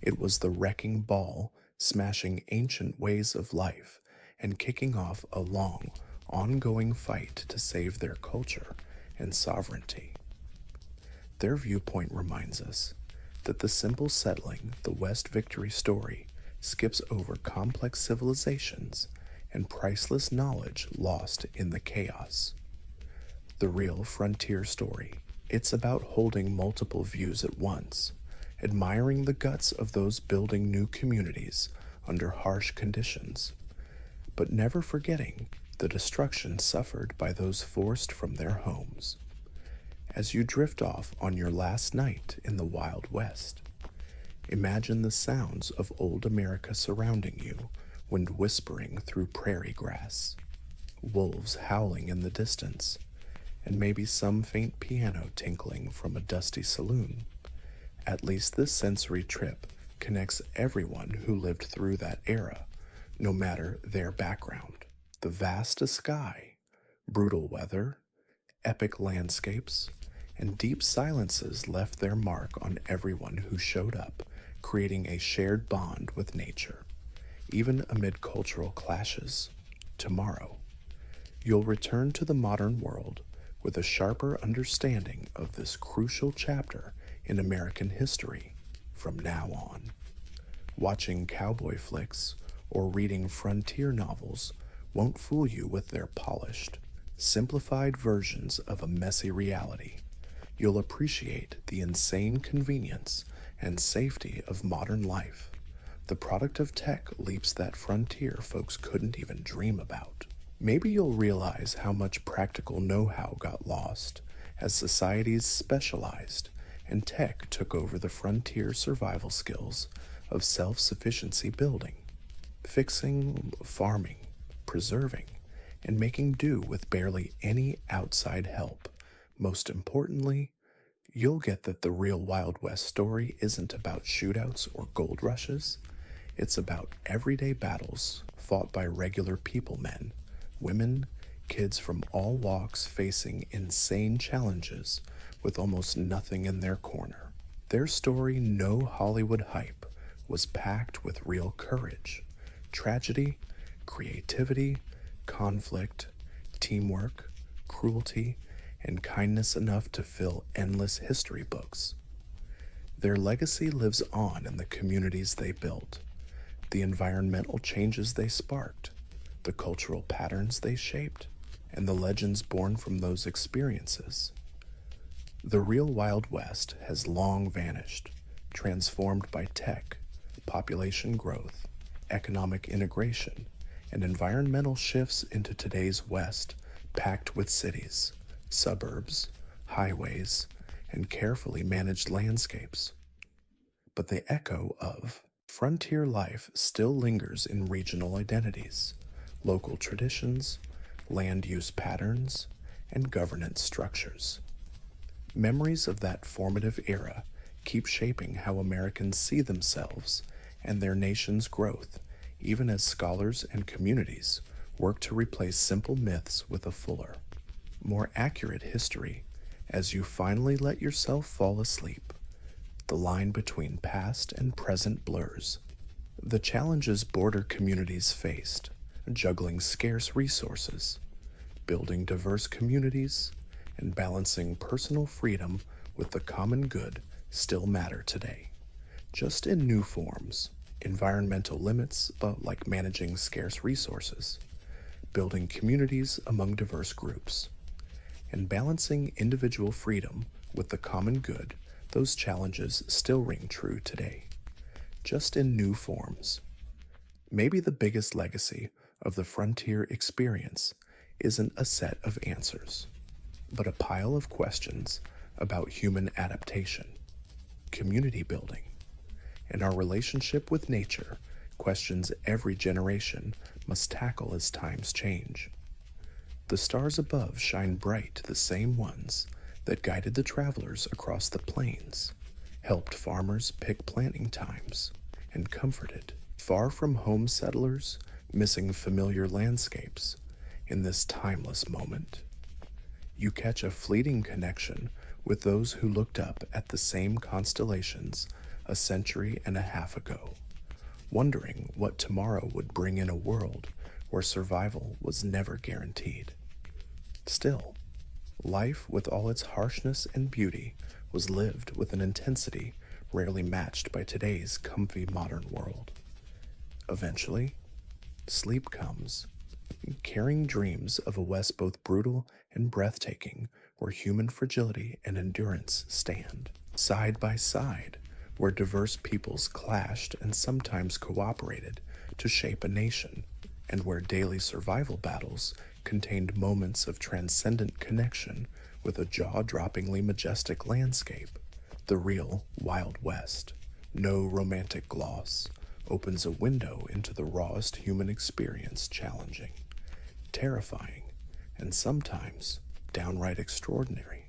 It was the wrecking ball, smashing ancient ways of life and kicking off a long, ongoing fight to save their culture and sovereignty. Their viewpoint reminds us that the simple settling the West victory story skips over complex civilizations and priceless knowledge lost in the chaos. The real frontier story. It's about holding multiple views at once, admiring the guts of those building new communities under harsh conditions, but never forgetting the destruction suffered by those forced from their homes. As you drift off on your last night in the Wild West, imagine the sounds of old America surrounding you, wind whispering through prairie grass, wolves howling in the distance, and maybe some faint piano tinkling from a dusty saloon. At least this sensory trip connects everyone who lived through that era, no matter their background. The vast sky, brutal weather, epic landscapes, and deep silences left their mark on everyone who showed up, creating a shared bond with nature. Even amid cultural clashes, tomorrow, you'll return to the modern world with a sharper understanding of this crucial chapter in American history from now on. Watching cowboy flicks or reading frontier novels won't fool you with their polished, simplified versions of a messy reality. You'll appreciate the insane convenience and safety of modern life, the product of tech leaps that frontier folks couldn't even dream about. Maybe you'll realize how much practical know-how got lost as societies specialized and tech took over the frontier survival skills of self-sufficiency building, fixing, farming, preserving, and making do with barely any outside help. Most importantly, you'll get that the real Wild West story isn't about shootouts or gold rushes. It's about everyday battles fought by regular people men, women, kids from all walks facing insane challenges with almost nothing in their corner. Their story, no Hollywood hype, was packed with real courage, tragedy, creativity, conflict, teamwork, cruelty, and kindness enough to fill endless history books. Their legacy lives on in the communities they built, the environmental changes they sparked, the cultural patterns they shaped, and the legends born from those experiences. The real Wild West has long vanished, transformed by tech, population growth, economic integration, and environmental shifts into today's West, packed with cities, suburbs, highways, and carefully managed landscapes. But the echo of frontier life still lingers in regional identities, local traditions, land use patterns, and governance structures. Memories of that formative era keep shaping how Americans see themselves and their nation's growth, even as scholars and communities work to replace simple myths with a fuller, more accurate history as you finally let yourself fall asleep. The line between past and present blurs. The challenges border communities faced, juggling scarce resources, building diverse communities, and balancing personal freedom with the common good still matter today, just in new forms. Environmental limits, like managing scarce resources, building communities among diverse groups, and balancing individual freedom with the common good. Those challenges still ring true today, just in new forms. Maybe the biggest legacy of the frontier experience isn't a set of answers, but a pile of questions about human adaptation, community building, and our relationship with nature, questions every generation must tackle as times change. The stars above shine bright, the same ones that guided the travelers across the plains, helped farmers pick planting times, and comforted far from home settlers missing familiar landscapes. In this timeless moment, you catch a fleeting connection with those who looked up at the same constellations a century and a half ago, wondering what tomorrow would bring in a world where survival was never guaranteed. Still, life, with all its harshness and beauty, was lived with an intensity rarely matched by today's comfy modern world. Eventually, sleep comes, carrying dreams of a West both brutal and breathtaking, where human fragility and endurance stand side by side, where diverse peoples clashed and sometimes cooperated to shape a nation, and where daily survival battles contained moments of transcendent connection with a jaw-droppingly majestic landscape. The real Wild West, no romantic gloss, opens a window into the rawest human experience, challenging, terrifying, and sometimes downright extraordinary.